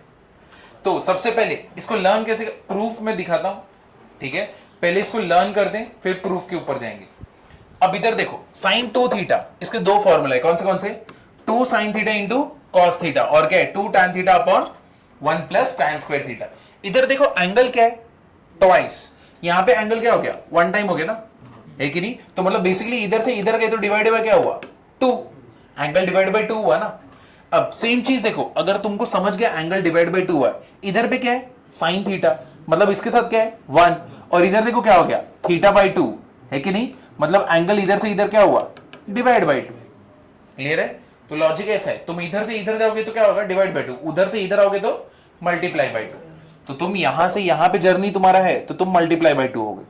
तो सबसे पहले इसको लर्न कैसे, प्रूफ में दिखाता हूं. ठीक है, पहले इसको लर्न कर दें, फिर प्रूफ के ऊपर जाएंगे. अब इधर देखो, साइन 2 थीटा, इसके 2 फॉर्मूला है. कौन से 2 sine theta into cos theta, और क्या है 2 tan theta upon 1 plus tan square theta. इधर देखो एंगल क्या है, ट्वाइस. यहां पे एंगल क्या हो गया, 1 टाइम हो गया ना, है कि नहीं. तो मतलब बेसिकली इधर से इधर गए तो डिवाइड बाय क्या हुआ, 2. एंगल डिवाइड बाय 2 हुआ ना. अब सेम चीज देखो, अगर तुमको समझ गया एंगल डिवाइड बाय 2 हुआ, इधर पे क्या है साइन थीटा, मतलब इसके साथ क्या है 1, और इधर देखो क्या हो गया थीटा बाय 2, है कि नहीं. मतलब एंगल इधर से इधर क्या हुआ, डिवाइड बाय 2. क्लियर है. तो लॉजिक ऐसा है, तुम इधर से इधर जाओगे तो क्या होगा, डिवाइड बाय 2, उधर से इधर आओगे तो मल्टीप्लाई बाय 2. तो तुम यहां से यहां पे जर्नी तुम्हारा है तो तुम मल्टीप्लाई बाय 2 होगे.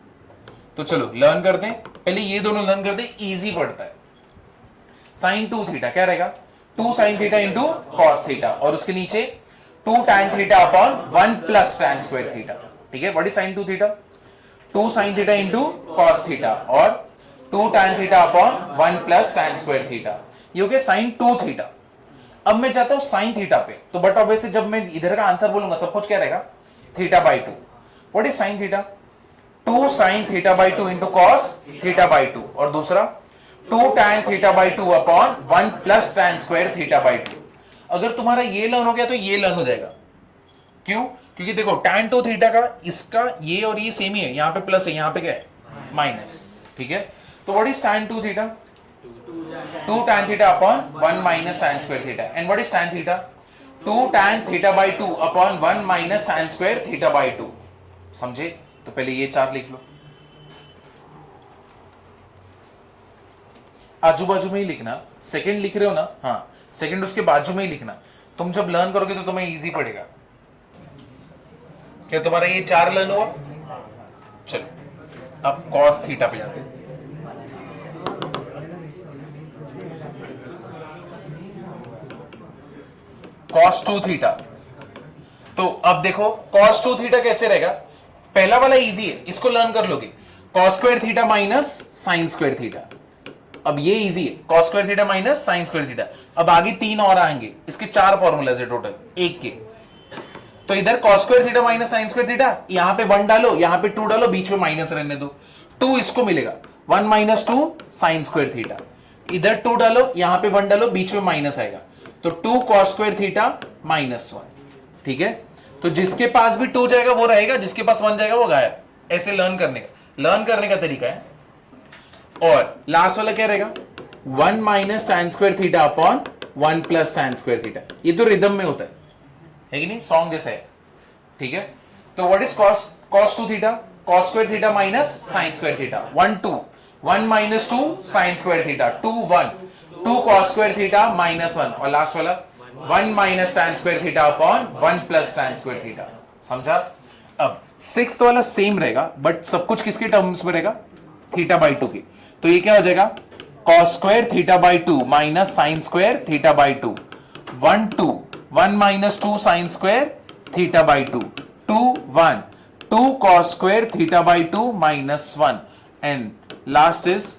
तो चलो लर्न करते हैं, पहले ये दोनों लर्न करते हैं, इजी पड़ता है. साइन 2 थीटा क्या रहेगा, 2 sine theta into cos theta, और उसके नीचे 2 tan theta upon 1 plus tan square theta. ठीक है, what is sign 2 theta, 2 sine theta into cos theta, और 2 tan theta upon 1 plus tan square theta. ये हो गया साइन 2 थीटा. अब मैं जाता हूं साइन थीटा पे, तो बट ऑब्वियसली जब मैं इधर का आंसर बोलूंगा सब कुछ क्या रहेगा, theta by 2. What is sine theta, 2 sine theta by 2 into cos theta by 2, और दूसरा 2 tan theta by 2 upon 1 plus tan square theta by 2. अगर तुम्हारा ये लर्न हो गया तो ये लर्न हो जाएगा. क्यों, क्योंकि देखो tan 2 थीटा का इसका ये और ये सेम ही है, यहां पे प्लस है, यहां पे क्या है माइनस. ठीक है, तो what is tan 2 theta, 2 tan theta upon 1 minus tan square theta. And what is tan theta, 2 tan theta by 2 upon 1 minus tan square theta by 2. समझे. तो पहले ये 4 लिख लो, आजू बाजू में ही लिखना. सेकंड लिख रहे हो ना, हाँ सेकंड उसके बाजू में ही लिखना. तुम जब लर्न करोगे तो तुम्हें इजी पड़ेगा. क्या तुम्हारा ये 4 लर्न हुआ. चलो अब cos थीटा पे जाते हैं. cos 2 थीटा, तो अब देखो cos 2 थीटा कैसे रहेगा. पहला वाला इजी है, इसको लर्न कर लोगे. Cos square theta minus sign square theta. अब ये इजी है, cos square theta minus sign square theta. अब आगे 3 और आएंगे, इसके 4 फॉर्मूलाज है टोटल एक के। तो इधर cos square theta minus sign square theta, यहां पे 1 डालो, यहां पे 2 डालो, बीच में माइनस रहने दो। 2 इसको मिलेगा, 1 माइनस 2 साइन स्क्वायर थीटा। इधर 2 डालो, यहां पे 1 डालो, बीच में माइनस आएगा, तो 2 cos स्क्वायर थीटा माइनस 1। ठीक है, तो जिसके पास भी 2 जाएगा वो रहेगा, जिसके पास 1 जाएगा वो गायब। ऐसे लर्न करने का तरीका है। और लास्ट वाला क्या रहेगा, 1 minus sign square theta upon 1 plus sine square theta. ये तो रिदम में होता है कि नहीं, सॉन्ग जैसा है। ठीक है, तो what is cos 2 theta, cos square theta minus sign square theta. 1 2, 1 minus 2 sign square theta, 2 1, 2 cos square theta minus 1, और लास्ट वाला 1 minus tan square theta upon 1 plus tan square theta. समझा? अब 6th वाला सेम रहेगा, बट सब कुछ किसके टर्म्स में रहेगा, थीटा बाई 2 की। तो ये क्या हो जाएगा, cos square theta by 2 minus sign square theta by 2, 1 2, 1 minus 2 sign square theta by 2, 2 1, 2 cos square theta by 2 minus 1, and last is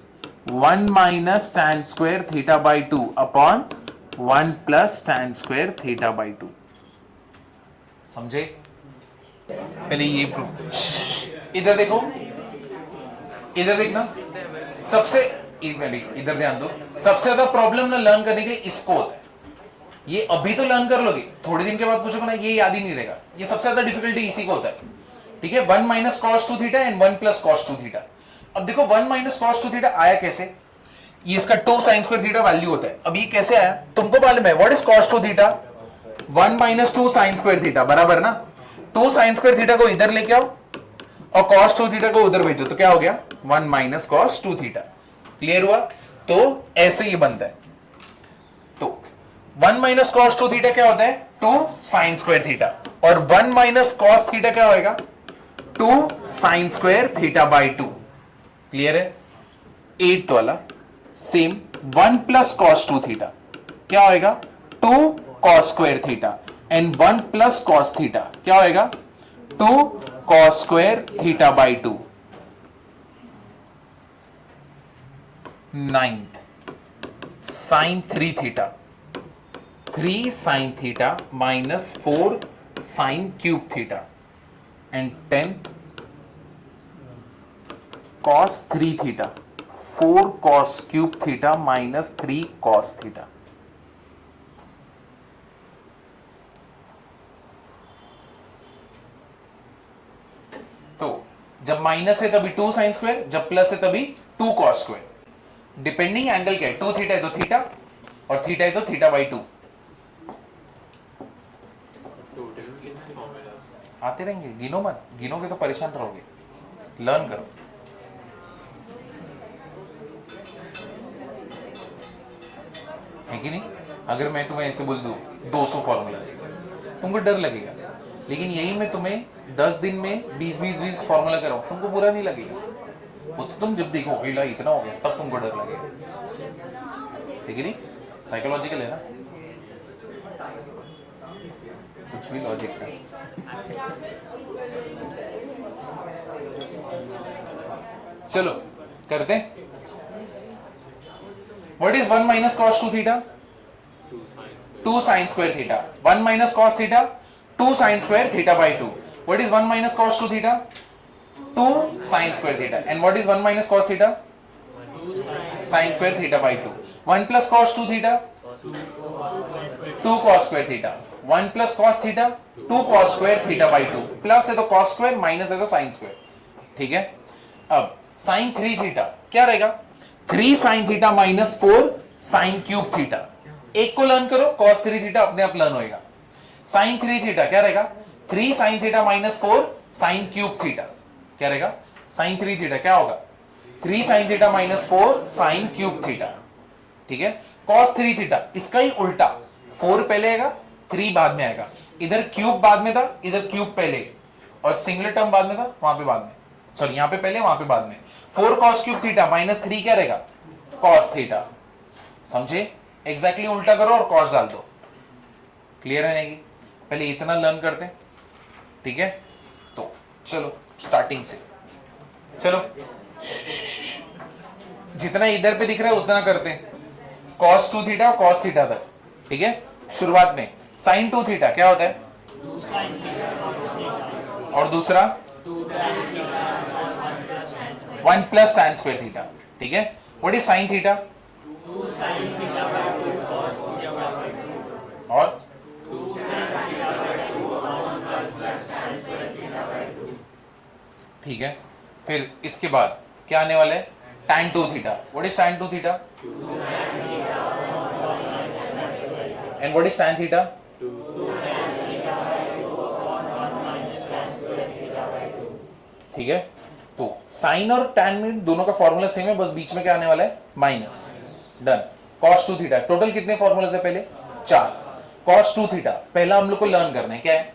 1 minus tan square theta by 2 upon 1 plus tan square theta by 2। समझे? पहले ये प्रूफ, इधर देखो, इधर देखना, सबसे इधर ध्यान दो, सबसे ज्यादा प्रॉब्लम ना लर्न करने के लिए इसको होता है। ये अभी तो लर्न कर लोगे, थोड़े दिन के बाद पूछोगे ना, ये याद ही नहीं रहेगा। ये सबसे ज्यादा डिफिकल्टी इसी को होता है। ठीक है, 1 minus cos 2 theta and 1 plus cos 2 theta. अब देखो 1 माइनस कॉस 2 थीटा आया कैसे, ये इसका 2 साइन स्क्वायर थीटा वैल्यू होता है। अब ये कैसे आया तुमको मालूम है, what is cos 2 theta, 1 minus 2 sign square theta, बराबर ना। 2 साइन स्क्वायर थीटा को इधर लेके आओ और कॉस 2 थीटा को उधर भेजो, तो क्या हो गया, 1 माइनस कॉस 2 थीटा। क्लियर हुआ? तो ऐसे ये बनता है। तो 1 माइनस कॉस 2 थीटा क्या होता है, 2 साइन स्क्वायर थीटा, और 1 माइनस कॉस थीटा क्या होएगा, 2 sign square theta by 2। Clear है? 8th वाला सेम, 1 प्लस कॉस 2 थीटा क्या होएगा, 2 cos square theta, and 1 plus cos theta क्या होएगा, 2 cos square theta by 2। 9th sine 3 theta, 3 sine theta minus 4 sine cube theta, and 10th cos 3 theta, 4 cos cube theta minus 3 cos theta. तो जब माइनस है तभी 2 साइन स्क्वायर, जब प्लस है तभी 2 cos स्क्वायर। डिपेंडिंग एंगल क्या है, 2 थीटा है तो थीटा, और थीटा है तो थीटा बाई 2। आते रहेंगे, गिनो मत, गिनोगे तो परेशान रहोगे। लर्न करो। है कि नहीं? अगर मैं तुम्हें ऐसे बोल दूं 200 फॉर्मूला, तुमको डर लगेगा, लेकिन यही मैं तुम्हें 10 दिन में 20 फॉर्मूला कराऊं, तुमको बुरा नहीं लगेगा। वो तो तुम जब देखोगे ला इतना हो गया, तब तुमको डर लगेगा। है कि नहीं? साइकोलॉजिकल है ना, कुछ भी लॉजिक का। चलो करते हैं। What is 1 minus cos 2 theta? 2 sin square theta. 1 minus cos theta, 2 sin square theta by 2. What is 1 minus cos 2 theta? 2 sin square theta. And what is 1 minus cos theta? Sin square theta by 2. 1 plus cos 2 theta? 2 cos square theta. 1 plus cos theta? 2 cos square theta by 2. Plus है तो cos square, minus है तो sin square. ठीक है? अब sin 3 theta क्या रहेगा? 3 sine theta minus 4 sine cube theta. एक को लर्न करो, cos 3 थीटा अपने आप लर्न होएगा। साइन 3 थीटा क्या रहेगा, 3 sine theta minus 4 sine cube theta क्या रहेगा, साइन 3 थीटा क्या होगा, 3 sine theta minus 4 sine cube theta. ठीक है, cos 3 थीटा इसका ही उल्टा, 4 पहले आएगा 3 बाद में आएगा। इधर क्यूब बाद में था, इधर क्यूब पहले, और सिंगुलर टर्म बाद में था, वहां पे बाद में, सॉरी यहां पे पहले वहां पे बाद में। 4 cos क्यूब थीटा माइनस 3 क्या रहेगा, cos थीटा। समझे? एग्जैक्टली उल्टा करो और cos डाल दो। क्लियर है नहीं? पहले इतना लर्न करते हैं। ठीक है, तो चलो स्टार्टिंग से चलो। जितना इधर पे दिख रहा है उतना करते हैं, cos 2 थीटा cos थीटा तक, ठीक है। शुरुआत में sin 2 थीटा क्या होता है, और दूसरा 1 प्लस tan स्क्वायर थीटा, ठीक है। व्हाट इज sin थीटा, और ठीक है। फिर इसके बाद क्या आने वाला है, tan 2 theta. What is tan 2 theta, and what is tan theta, ठीक है। तो साइन और tan में दोनों का फॉर्मूला सेम है, बस बीच में क्या आने वाला है, minus. Done. cos 2 theta, total कितने फॉर्मूले है, पहले 4। cos 2 थीटा पहला हम लोग को लर्न करना है, क्या है,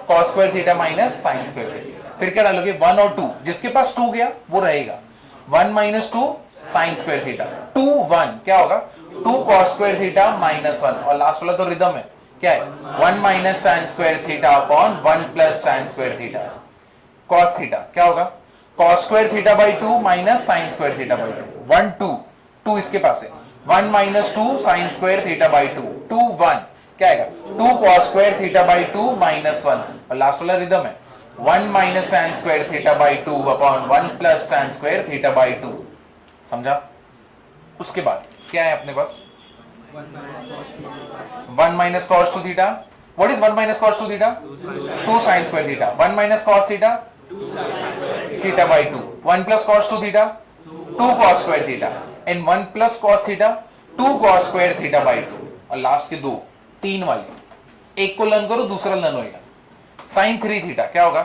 cos square theta minus sin square theta. फिर क्या डालोगे, 1 और 2, जिसके पास 2 गया वो रहेगा, 1 माइनस 2 sin स्क्वायर थीटा, 2 1 क्या होगा, 2 cos स्क्वायर थीटा माइनस 1, और लास्ट वाला तो रिदम है, क्या है, 1 minus tan square theta upon 1 plus tan square theta. cos theta क्या होगा, cos square theta by 2 minus sin square theta by 2, 1 2 2 इसके पास है, 1 minus 2 sin square theta by 2, 2 1 क्या आएगा, 2 cos square theta by 2 minus 1, और लास्ट वाला रिदम है, 1 minus tan square theta by 2 upon 1 plus tan square theta by 2। समझा। उसके बाद क्या है अपने पास, 1 minus cos 2 theta. What is 1 minus cos 2 theta, 2 sin square theta, 1 minus cos theta theta by 2, 1 plus cos 2 theta 2 cos square theta, and 1 plus cos theta 2 cos square theta by 2, और लास्ट के दो 3 वाले, एक को लर्न करो दूसरा लर्न होएगा, sin 3 थीटा क्या होगा,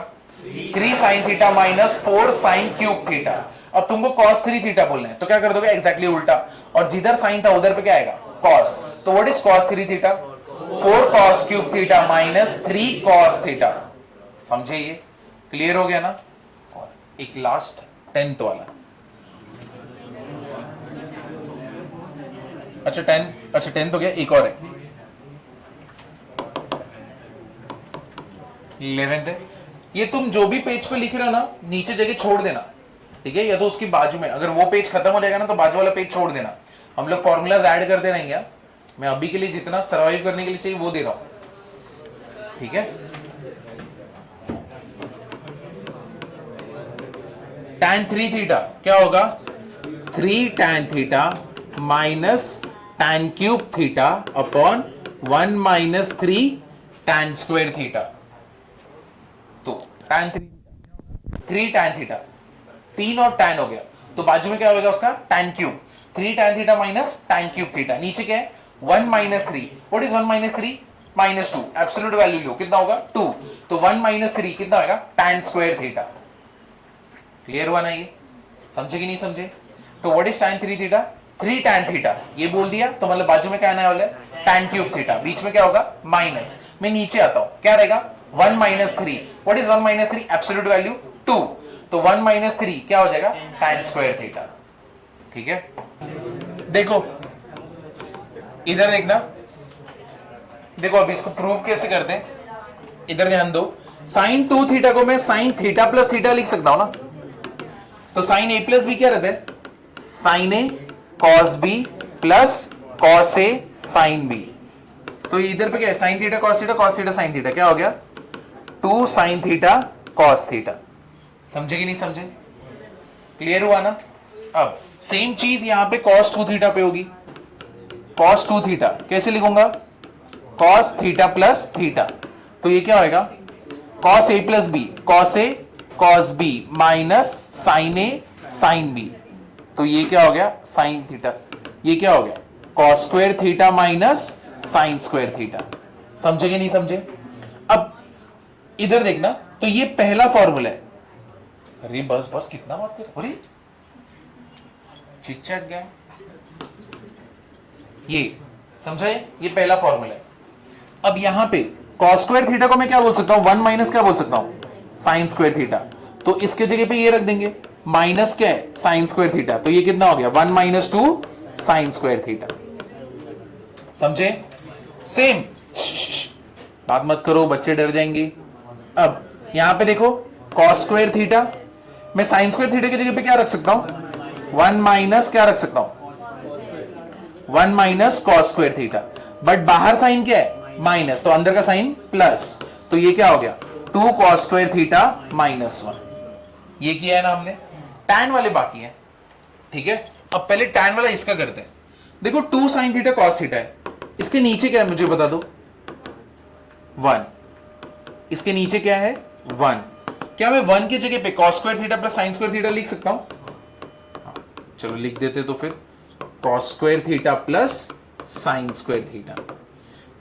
3 sin theta minus 4 sin cube theta. अब तुमको cos 3 थीटा बोलना है तो क्या कर दोगे, एग्जैक्टली उल्टा, और जिधर sin था उधर पे क्या आएगा, cos। तो what is cos 3 theta, 4 cos cube theta minus 3 cos theta. समझे, ये क्लियर हो गया ना। और एक लास्ट 10th वाला, अच्छा 10th हो गया, एक और है 11th है। ये तुम जो भी पेज पे लिख रहे हो ना, नीचे जगह छोड़ देना, ठीक है, या तो उसकी बाजू में, अगर वो पेज खत्म हो जाएगा ना तो बाजू वाला पेज छोड़ देना। हम लोग फॉर्मूलाज ऐड करते रहेंगे, मैं अभी के लिए जितना सर्वाइव करने के लिए चाहिए वो दे रहा हूं, ठीक है। tan 3 थीटा क्या होगा, 3 tan theta minus tan cube theta upon 1 minus 3 tan square theta. तो tan 3 tan थीटा, 3 और tan हो गया, तो बाजू में क्या होगा उसका, tan cube, 3 tan theta minus tan cube theta. नीचे क्या है, 1 minus 3। What is 1 minus 3, minus 2, absolute value लो, कितना होगा 2, तो 1 माइनस 3 कितना होगा, tan स्क्वायर थीटा। क्लियर हुआ ना, ये समझे कि नहीं समझे। तो what is tan 3 theta, 3 tan theta, ये बोल दिया तो मतलब बाजू में क्या आने वाला है, tan क्यूब थीटा, बीच में क्या होगा, माइनस। मैं नीचे आता हूं, क्या रहेगा, 1 minus 3। What is 1 minus 3, absolute value 2, तो 1 माइनस 3 क्या हो जाएगा, tan स्क्वायर थीटा। ठीक है, देखो इधर देखना, देखो अभी इसको प्रूव कैसे करते हैं, इधर ध्यान दो। sin 2 थीटा को मैं sin थीटा प्लस थीटा लिख सकता हूं ना, तो sin a प्लस बी क्या रहता है, sin a cos b plus cos a sin b। तो इधर पे क्या है, sin theta cos theta cos theta sin theta, क्या हो गया 2 sin थीटा cos थीटा। समझे कि नहीं समझे, क्लियर हुआ ना। अब सेम चीज यहां पे cos 2 थीटा पे होगी, cos 2 थीटा कैसे लिखूंगा, cos थीटा प्लस थीटा, तो ये क्या होगा cos a plus b, cos a cos b minus sin a sin b, तो ये क्या हो गया sin थीटा, ये क्या हो गया cos square theta minus sin square theta. समझे कि नहीं समझे। अब इधर देखना, तो ये पहला फॉर्मूला है, अरे बस बस कितना बात कर, अरे चिट चैट गया, ये समझे, ये पहला फॉर्मूला है। अब यहां पे cos स्क्वायर थीटा को मैं क्या बोल सकता हूं, 1 माइनस क्या बोल सकता हूं, sin स्क्वायर थीटा, तो इसके जगह पे ये रख देंगे, माइनस क्या है sin स्क्वायर थीटा, तो ये कितना हो गया 1 माइनस 2 sin स्क्वायर थीटा। समझे, सेम, बात मत करो बच्चे डर जाएंगे। अब यहां पे देखो cos स्क्वायर थीटा, मैं साइन स्क्वायर थीटा की जगह पे क्या रख सकता हूं, 1 माइनस क्या रख सकता हूं, 1 minus cos square theta, but बाहर साइन क्या है माइनस, तो अंदर का साइन प्लस, तो ये क्या हो गया 2 कॉस स्क्वायर थीटा माइनस 1। ये किया है ना हमने। टैन वाले बाकी है, ठीक है। अब पहले टैन वाला इसका करते हैं। देखो 2 साइन थीटा कॉस थीटा है, इसके नीचे क्या है मुझे बता दो, 1, इसके नीचे क्या है 1। क्या मैं 1 की जगह पे cos square theta plus sine square theta लिख सकता हूं, चलो लिख देते, तो फिर cos square theta plus sine square theta,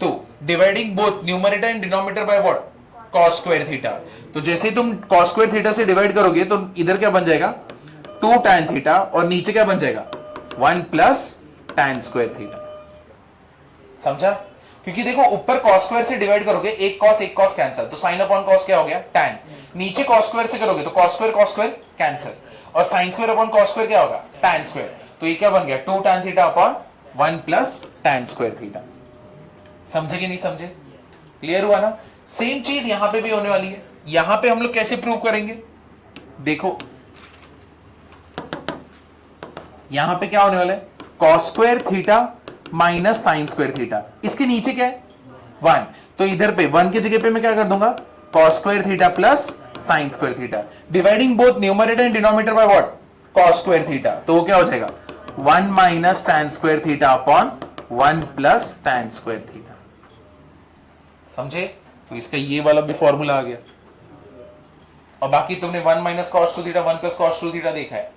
तो dividing both numerator and denominator by what, cos square theta. तो जैसे तुम कॉस स्क्वायर थीटा से डिवाइड करोगे तो इधर क्या बन जाएगा 2 tan थीटा, और नीचे क्या बन जाएगा 1 प्लस tan स्क्वायर थीटा। समझा? क्योंकि देखो ऊपर कॉस स्क्वायर से डिवाइड करोगे, एक कॉस कैंसिल, तो साइन अपॉन कॉस क्या हो गया tan। नीचे कॉस स्क्वायर से करोगे तो कॉस स्क्वायर कैंसिल, और sine square upon cos square क्या होगा tan स्क्वायर, तो ये क्या बन गया 2 tan theta upon 1 plus tan square theta. समझे कि नहीं समझे? क्लियर हुआ ना? सेम चीज यहां पे भी होने वाली है। यहां पे हम लोग कैसे प्रूव करेंगे, देखो यहां पे क्या होने वाला है, cos square theta minus sign square theta, इसके नीचे क्या है 1, तो इधर पे 1 की जगह पे मैं क्या कर दूंगा cos square theta plus sine square theta, dividing both numerator and denominator by what, cos square theta, तो वो क्या हो जाएगा 1 minus tan square theta upon 1 plus tan square theta. समझे? तो इसका ये वाला भी फॉर्मूला आ गया। और बाकी तुमने 1 minus cos 2 theta 1 plus cos 2 theta देखा है,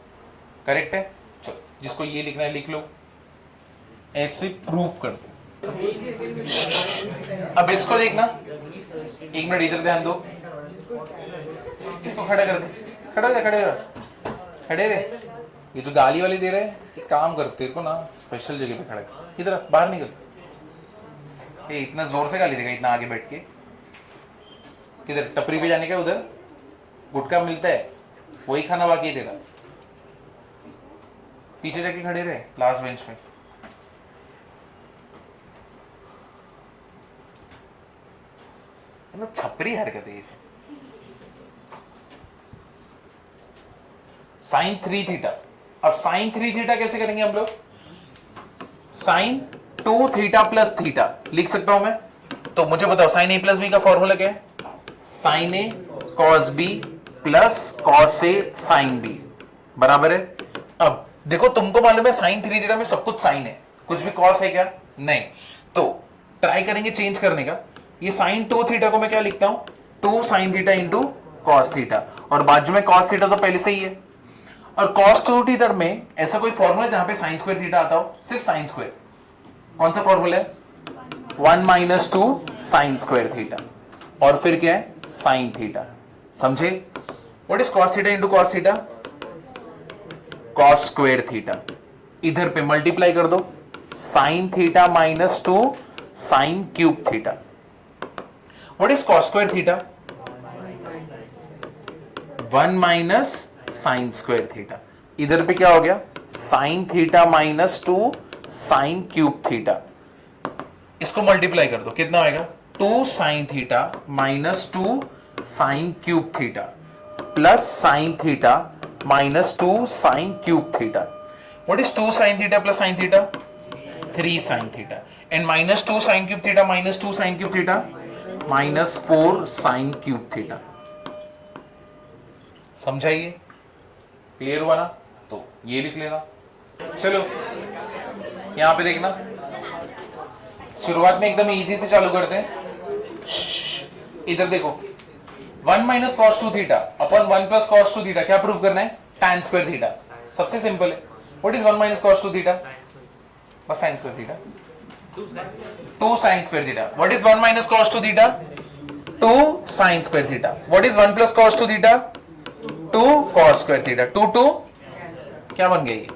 करेक्ट है। चलो जिसको ये लिखना है लिख लो, ऐसे प्रूफ कर दो। अब इसको देखना, एक मिनट इधर ध्यान दो, इसको खड़ा कर दे, खड़े रहे। ये जो गाली वाली दे रहे हैं, ये काम करते को ना स्पेशल जगह पे खड़ा कर, इधर बाहर निकल। ये इतना जोर से गाली देगा इतना आगे बैठ के, किधर टपरी पे जाने का, उधर गुटखा मिलता है वही खाना बाकी है तेरा, पीछे जाके खड़े रहे लास्ट बेंच पे। मतलब छपरी हरकत है ये। साइन 3 थीटा, अब साइन 3 थीटा कैसे करेंगे हम लोग, साइन 2 थीटा प्लस थीटा लिख सकता हूं मैं, तो मुझे बताओ साइन ए प्लस बी का फॉर्मूला क्या है, sine A cos B plus cos A sine B बराबर है। अब देखो तुमको मालूम है साइन 3 थीटा में सब कुछ साइन है, कुछ भी कॉस है क्या, नहीं, तो ट्राई करेंगे चेंज करने का। ये साइन 2 थीटा को मैं क्या लिखता हूं 2 sine theta into cos theta, और बाजू में कॉस थीटा तो पहले से ही है, और कॉस 2 थीटा में ऐसा कोई फॉर्मूला जहां पे साइन स्क्वायर थीटा आता हो, सिर्फ साइन स्क्वायर, कौन सा फॉर्मूला है 1 माइनस 2 साइन स्क्वायर थीटा, और फिर क्या है साइन थीटा। समझे? What is cos theta into cos theta, cos square theta, इधर पे मल्टीप्लाई कर दो, sign theta minus 2 sign cube theta. What is cos square theta, 1 minus sign square theta, इधर पे क्या हो गया sine theta minus 2 sign cube theta, इसको मल्टीप्लाई कर दो, कितना आएगा 2 sign theta minus 2 sign cube theta plus sine theta minus 2 sign cube theta. What is 2 sign theta plus sine theta, 3 sine theta, and minus 2 sign cube theta minus 2 sign cube theta minus 4 sine cube theta. समझाइए? क्लियर हुआ ना? तो ये लिख लेना। चलो यहां पे देखना, शुरुआत में एकदम इजी से चालू करते हैं। इधर देखो 1 माइनस कॉस 2 थीटा अपन 1 प्लस कॉस 2 थीटा, क्या प्रूव करना है tan स्क्वायर थीटा, सबसे सिंपल है। What is 1 minus cos 2 theta, बस sin square theta, 2 sin square theta. What is 1 minus cos 2 theta, 2 sin square theta. What is 1 plus cos 2 theta, 2 cos square theta, 2 क्या बन गया ये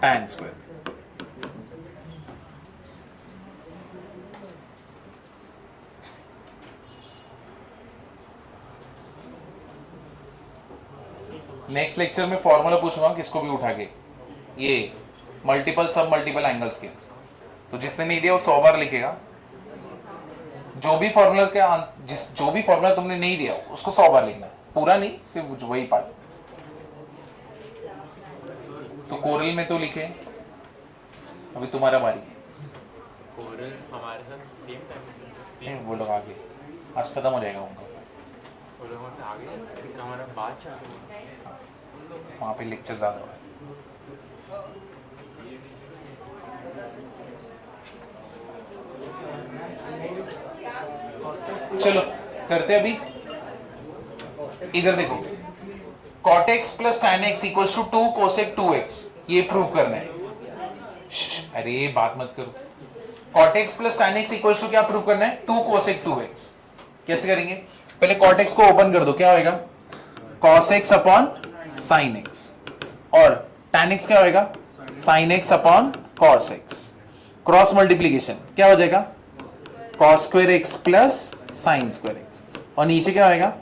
tan स्क्वायर। नेक्स्ट लेक्चर में फॉर्मूला पूछूंगा किसको भी उठा के, ये मल्टीपल सब मल्टीपल एंगल्स के, तो जिसने नहीं दिया वो 100 बार लिखेगा। जो भी फॉर्मूला जो भी फॉर्मूला तुमने नहीं दिया उसको 100 बार लिखना, पूरा नहीं, सिर्फ वही पार्ट। तो कोरल में तो लिखे, अभी तुम्हारा बारी है। कोरल हमारे साथ सेम टाइम वो लोग आगे, आज खत्म हो जाएगा उनका, वो लोग हमसे आगे हैं, हमारा बात चालू है। वहाँ पे लेक्चर ज़्यादा है। चलो करते अभी, इधर देखो, cot x plus tan x equals to 2 cosec 2x, ये प्रूव करना है। अरे बात मत करो। cot x plus tan x equals to क्या प्रूव करना है? 2 cosec 2x। कैसे करेंगे? पहले cot x को ओपन कर दो, क्या होएगा? cos x upon sin x, और tan x क्या होएगा? sin x upon cos x। Cross multiplication क्या हो जाएगा? cos square x plus sin square x, और नीचे क्या होएगा?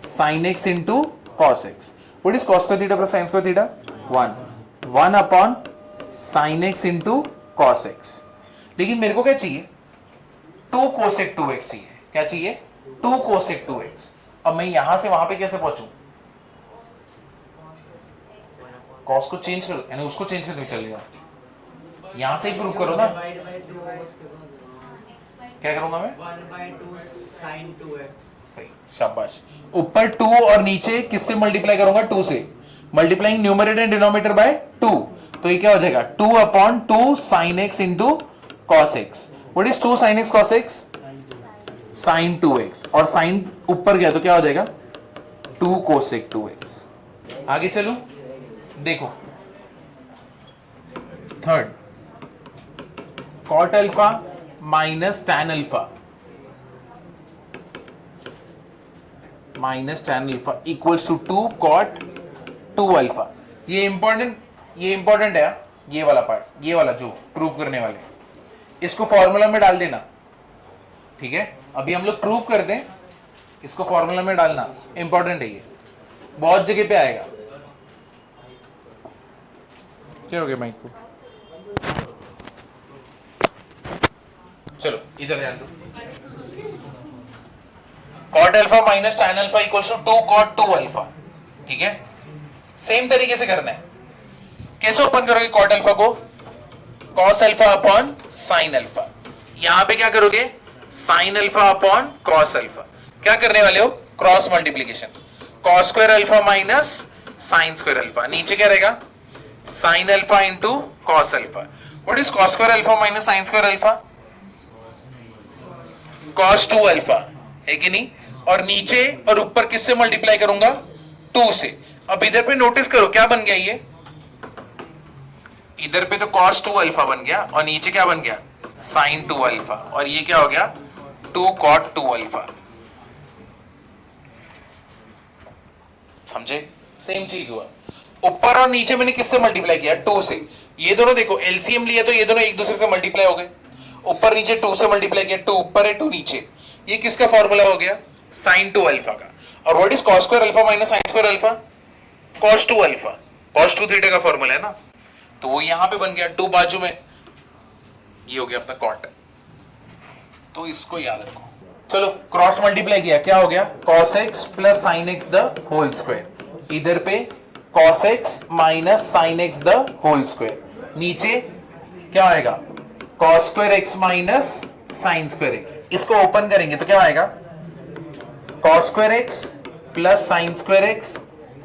sin x into cos x। What is cos square theta plus sin square theta? 1 upon sin x into cos x। लेकिन मेरे को क्या चाहिए? 2 cosec 2x चाहिए। क्या चाहिए? 2 cosec 2x। अब मैं यहां से वहां पे कैसे पहुंचू? cos को चेंज करो, यानी उसको चेंज करके चलेगा। यहां से ही प्रूव करो ना। क्या करूंगा मैं? 1/2 sin 2x। सही, शाबाश। ऊपर 2 और नीचे किससे मल्टीप्लाई करूंगा? 2 से। Multiplying numerator and denominator bye 2, तो ये क्या हो जाएगा? 2 upon 2 sin x into cos x। What is 2 sin x cos x? sin 2x, और sin ऊपर गया तो क्या हो जाएगा? 2 cosec 2x। आगे चलो, देखो third, cot alpha minus tan alpha minus tan alpha equals to 2 cot 2 alpha. ये इंपॉर्टेंट है, ये वाला पार्ट, ये वाला जो प्रूव करने वाले, इसको फॉर्मूला में डाल देना। ठीक है, अभी हम लोग प्रूव कर दें, इसको फॉर्मूला में डालना इंपॉर्टेंट है, ये बहुत जगह पे आएगा। क्या हो गया माइक को? चलो इधर ध्यान दो। cot alpha minus tan alpha equals to 2 cot 2 alpha. ठीक है, सेम तरीके से करना है। कैसे ओपन करोगे cot अल्फा को? cos alpha upon sin alpha. यहां पे क्या करोगे? sin alpha upon cos alpha. क्या करने वाले हो? Cross multiplication. cos square alpha minus sin square alpha, नीचे क्या रहेगा? sin alpha into cos alpha. What is cos square alpha minus sin square alpha? cos 2 alpha, है कि नहीं? और नीचे और ऊपर किससे मल्टीप्लाई करूंगा? 2 से। अब इधर पे नोटिस करो क्या बन गया, ये इधर पे तो cos 2 अल्फा बन गया, और नीचे क्या बन गया? sin 2 अल्फा, और ये क्या हो गया? 2 cot 2 अल्फा। समझे? सेम चीज हुआ। ऊपर और नीचे मैंने किससे मल्टीप्लाई किया? 2 से। ये दोनों देखो एलसीएम लिया तो ये दोनों एक दूसरे से मल्टीप्लाई हो गए। ऊपर नीचे 2 से मल्टीप्लाई किया, 2 ऊपर है 2 नीचे, ये किसका फॉर्मूला हो गया? sin 2 अल्फा का। और what is cos square alpha minus sin square alpha? cos 2 alpha, cos 2 theta का फॉर्मूला है ना, तो वो यहां पे बन गया 2 बाजू में, ये हो गया अपना cot। तो इसको याद रखो। चलो क्रॉस मल्टीप्लाई किया, क्या हो गया? cos x plus sin x the whole square. इधर पे cos x minus sin x the whole square. नीचे क्या आएगा? cos square x minus sin square x। इसको ओपन करेंगे तो क्या आएगा? cos square x plus sin square x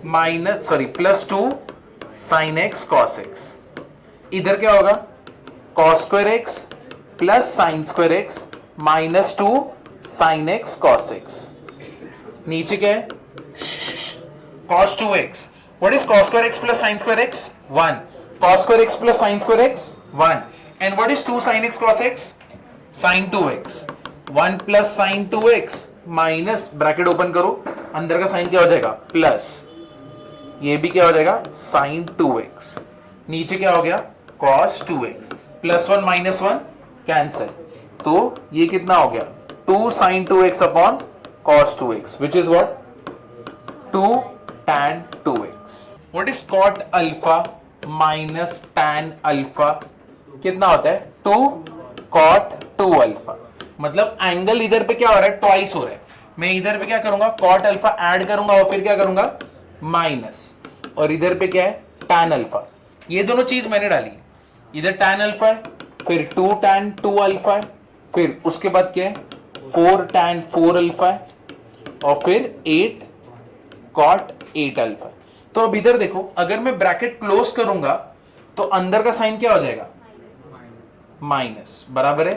minus plus 2 sin x cos x। इधर क्या होगा? cos square x plus sin square x minus 2 sin x cos x। नीचे क्या है? cos 2x। What is cos square x plus sin square x? 1। cos square x plus sin square x? 1। And what is 2 sin x cos x? sin 2x। 1 plus sin 2x minus, bracket open करो, अंदर का साइन क्या हो जाएगा? प्लस, ये भी क्या हो जाएगा? sin 2x। नीचे क्या हो गया? cos 2x। Plus 1 minus 1 cancel, तो ये कितना हो गया? 2 sin 2x upon cos 2x, which is what? 2 tan 2x। What is cot alpha minus tan alpha? कितना होता है? 2 cot 2 अल्फा। मतलब एंगल इधर पे क्या हो रहा है? ट्वाइस हो रहा है। मैं इधर पे क्या करूंगा? cot अल्फा ऐड करूंगा और फिर क्या करूंगा? माइनस, और इधर पे क्या है? tan alpha. ये दोनों चीज मैंने डाली, इधर tan अल्फा है, फिर 2 tan 2 अल्फा है, फिर उसके बाद क्या है 4 tan 4 अल्फा है, और फिर 8 cot 8 अल्फा। तो अब इधर देखो, अगर मैं ब्रैकेट क्लोज करूंगा तो अंदर का साइन क्या हो जाएगा माइनस, बराबर है।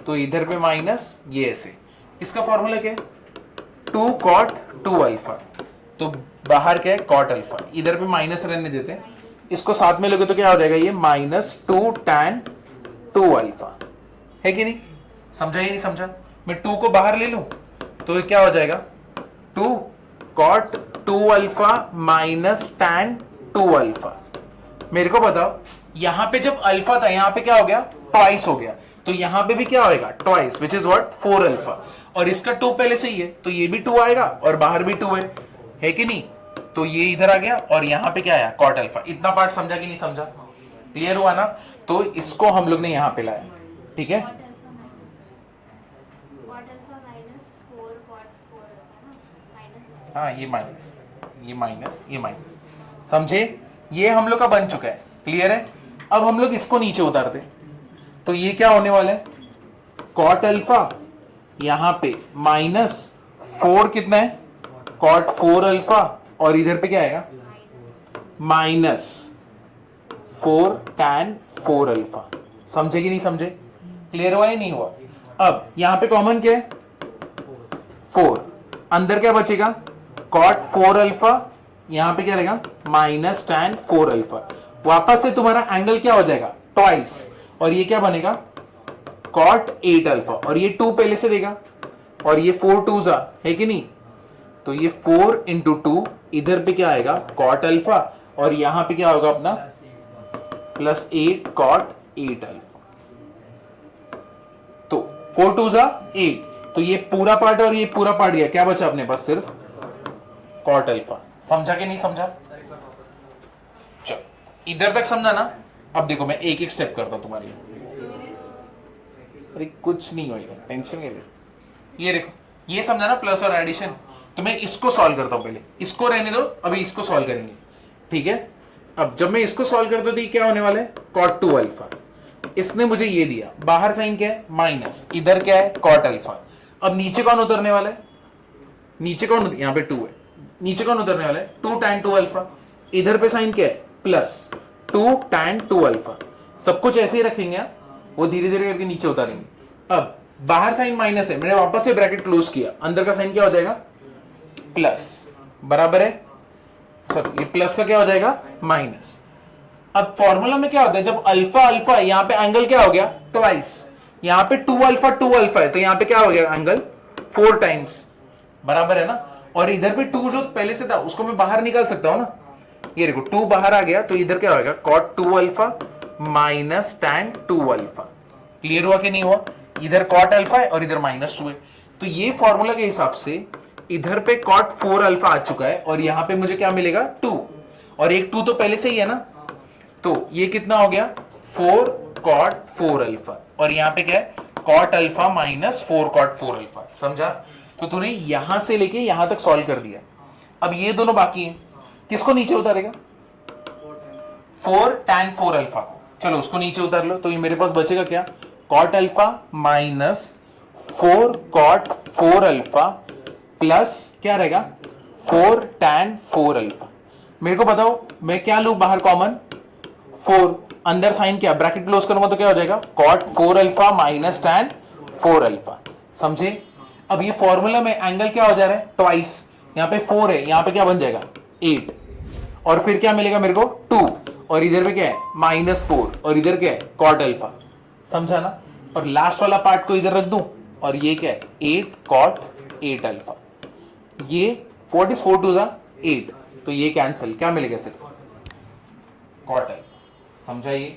तो इधर पे माइनस, ये ऐसे, इसका फॉर्मूला क्या है 2 cot 2 अल्फा, तो बाहर क्या है cot अल्फा, इधर पे माइनस रहने देते हैं, इसको साथ में लोगे तो क्या हो जाएगा ये -2 tan 2 अल्फा, है कि नहीं? समझा ही नहीं समझा? मैं 2 को बाहर ले लूं तो ये क्या हो जाएगा 2 cot 2 alpha minus tan 2 alpha. मेरे को बताओ, यहां पे जब अल्फा था यहां पे क्या हो गया ट्वाइस हो गया, तो यहां पे भी क्या होएगा twice, which is what 4 alpha, और इसका 2 पहले से ही है तो ये भी 2 आएगा और बाहर भी 2 है कि नहीं? तो ये इधर आ गया और यहां पे क्या आया cot अल्फा। इतना पार्ट समझा कि नहीं समझा? क्लियर हुआ ना? तो इसको हम लोग ने यहां पे लाया, ठीक है? हाँ, ये माइनस, ये माइनस, ये माइनस, समझे? ये हम लोग का बन चुका है, क्लियर है? अब हम लोग इसको नीचे उतारते, तो ये क्या होने वाला है cot अल्फा, यहां पे -4 कितना है cot 4 अल्फा, और इधर पे क्या आएगा -4 tan 4 अल्फा। समझे कि नहीं समझे? क्लियर हुआ या नहीं हुआ? अब यहां पे कॉमन क्या है 4, अंदर क्या बचेगा cot 4 अल्फा, यहां पे क्या रहेगा -tan 4 अल्फा। वापस से तुम्हारा एंगल क्या हो जाएगा ट्वाइस, और ये क्या बनेगा cot 8 अल्फा, और ये 2 पहले से देगा, और ये 4 2s है कि नहीं? तो ये 4 × 2, इधर पे क्या आएगा cot अल्फा, और यहां पे क्या होगा अपना +8 cot 8 अल्फा। तो 4 2s 8, तो ये पूरा पार्ट और ये पूरा पार्ट गया, क्या बचा अपने पास सिर्फ cot अल्फा। समझा कि नहीं समझा? चलो इधर तक समझा ना? अब देखो मैं एक एक स्टेप करता हूं तुम्हारे लिए। अरे कुछ नहीं होगा, टेंशन नहीं ले। ये देखो, ये समझा ना प्लस और एडिशन? तो मैं इसको सॉल्व करता हूं, पहले इसको रहने दो, अभी इसको सॉल्व करेंगे, ठीक है? अब जब मैं इसको सॉल्व करता हूं तो ये क्या होने वाला है cot 2 अल्फा। इसने मुझे ये दिया, बाहर साइन क्या है माइनस, इधर क्या है cot अल्फा। अब नीचे कौन उतरने वाला है? नीचे कौन, यहां पे 2 है, नीचे कौन उतरने वाला है 2 tan 2 अल्फा। इधर पे साइन क्या है +2 tan 2 अल्फा। सब कुछ ऐसे ही रखेंगे, वो धीरे धीरे करके नीचे उतारेंगे। अब बाहर साइन माइनस है, मैंने वापस से ब्रैकेट क्लोज किया, अंदर का साइन क्या हो जाएगा प्लस, बराबर है सर, ये प्लस का क्या हो जाएगा माइनस। अब फॉर्मूला में क्या होता है जब अल्फा अल्फा, यहां पे एंगल क्या हो गया ट्वाइस, यहां पे 2 अल्फा है, तो यहां पे क्या हो गया एंगल 4 टाइम्स, बराबर है ना? और इधर भी 2 जो पहले से था उसको मैं बाहर निकाल सकता हूं ना, ये देखो 2 बाहर आ गया, तो इधर क्या होगा cot 2 alpha minus tan 2 alpha. Clear हुआ कि नहीं हुआ? इधर cot अल्फा है और इधर -2 है, तो ये फॉर्मूला के हिसाब से इधर पे cot 4 अल्फा आ चुका है, और यहां पे मुझे क्या मिलेगा 2, और एक 2 तो पहले से ही है ना, तो ये कितना हो गया 4 cot 4 अल्फा, और यहां पे क्या है cot अल्फा -4 cot 4 अल्फा। समझा? तो तूने यहां से लेके यहां तक सॉल्व कर दिया। अब ये दोनों बाकी हैं, किसको नीचे उतारेगा 4 tan 4 अल्फा को। चलो उसको नीचे उतार लो, तो ये मेरे पास बचेगा क्या cot alpha -4 cot 4 alpha plus क्या रहेगा 4 tan 4 अल्फा। मेरे को बताओ मैं क्या लूं बाहर कॉमन 4, अंदर साइन क्या ब्रैकेट क्लोज करूंगा तो क्या हो जाएगा cot 4 alpha minus tan 4 alpha. समझे? अब ये फॉर्मूला में एंगल क्या हो जा रहा है ट्वाइस, यहां पे 4 है, यहां पे क्या बन जाएगा 8, और फिर क्या मिलेगा मेरे को 2, और इधर पे क्या है -4, और इधर क्या है cot अल्फा। समझा ना? और लास्ट वाला पार्ट को इधर रख दूं, और ये क्या है 8 cot 8 अल्फा। ये 4 is 4 2s 8, तो ये कैंसिल, क्या मिलेगा सिर्फ cot अल्फा। समझा? ये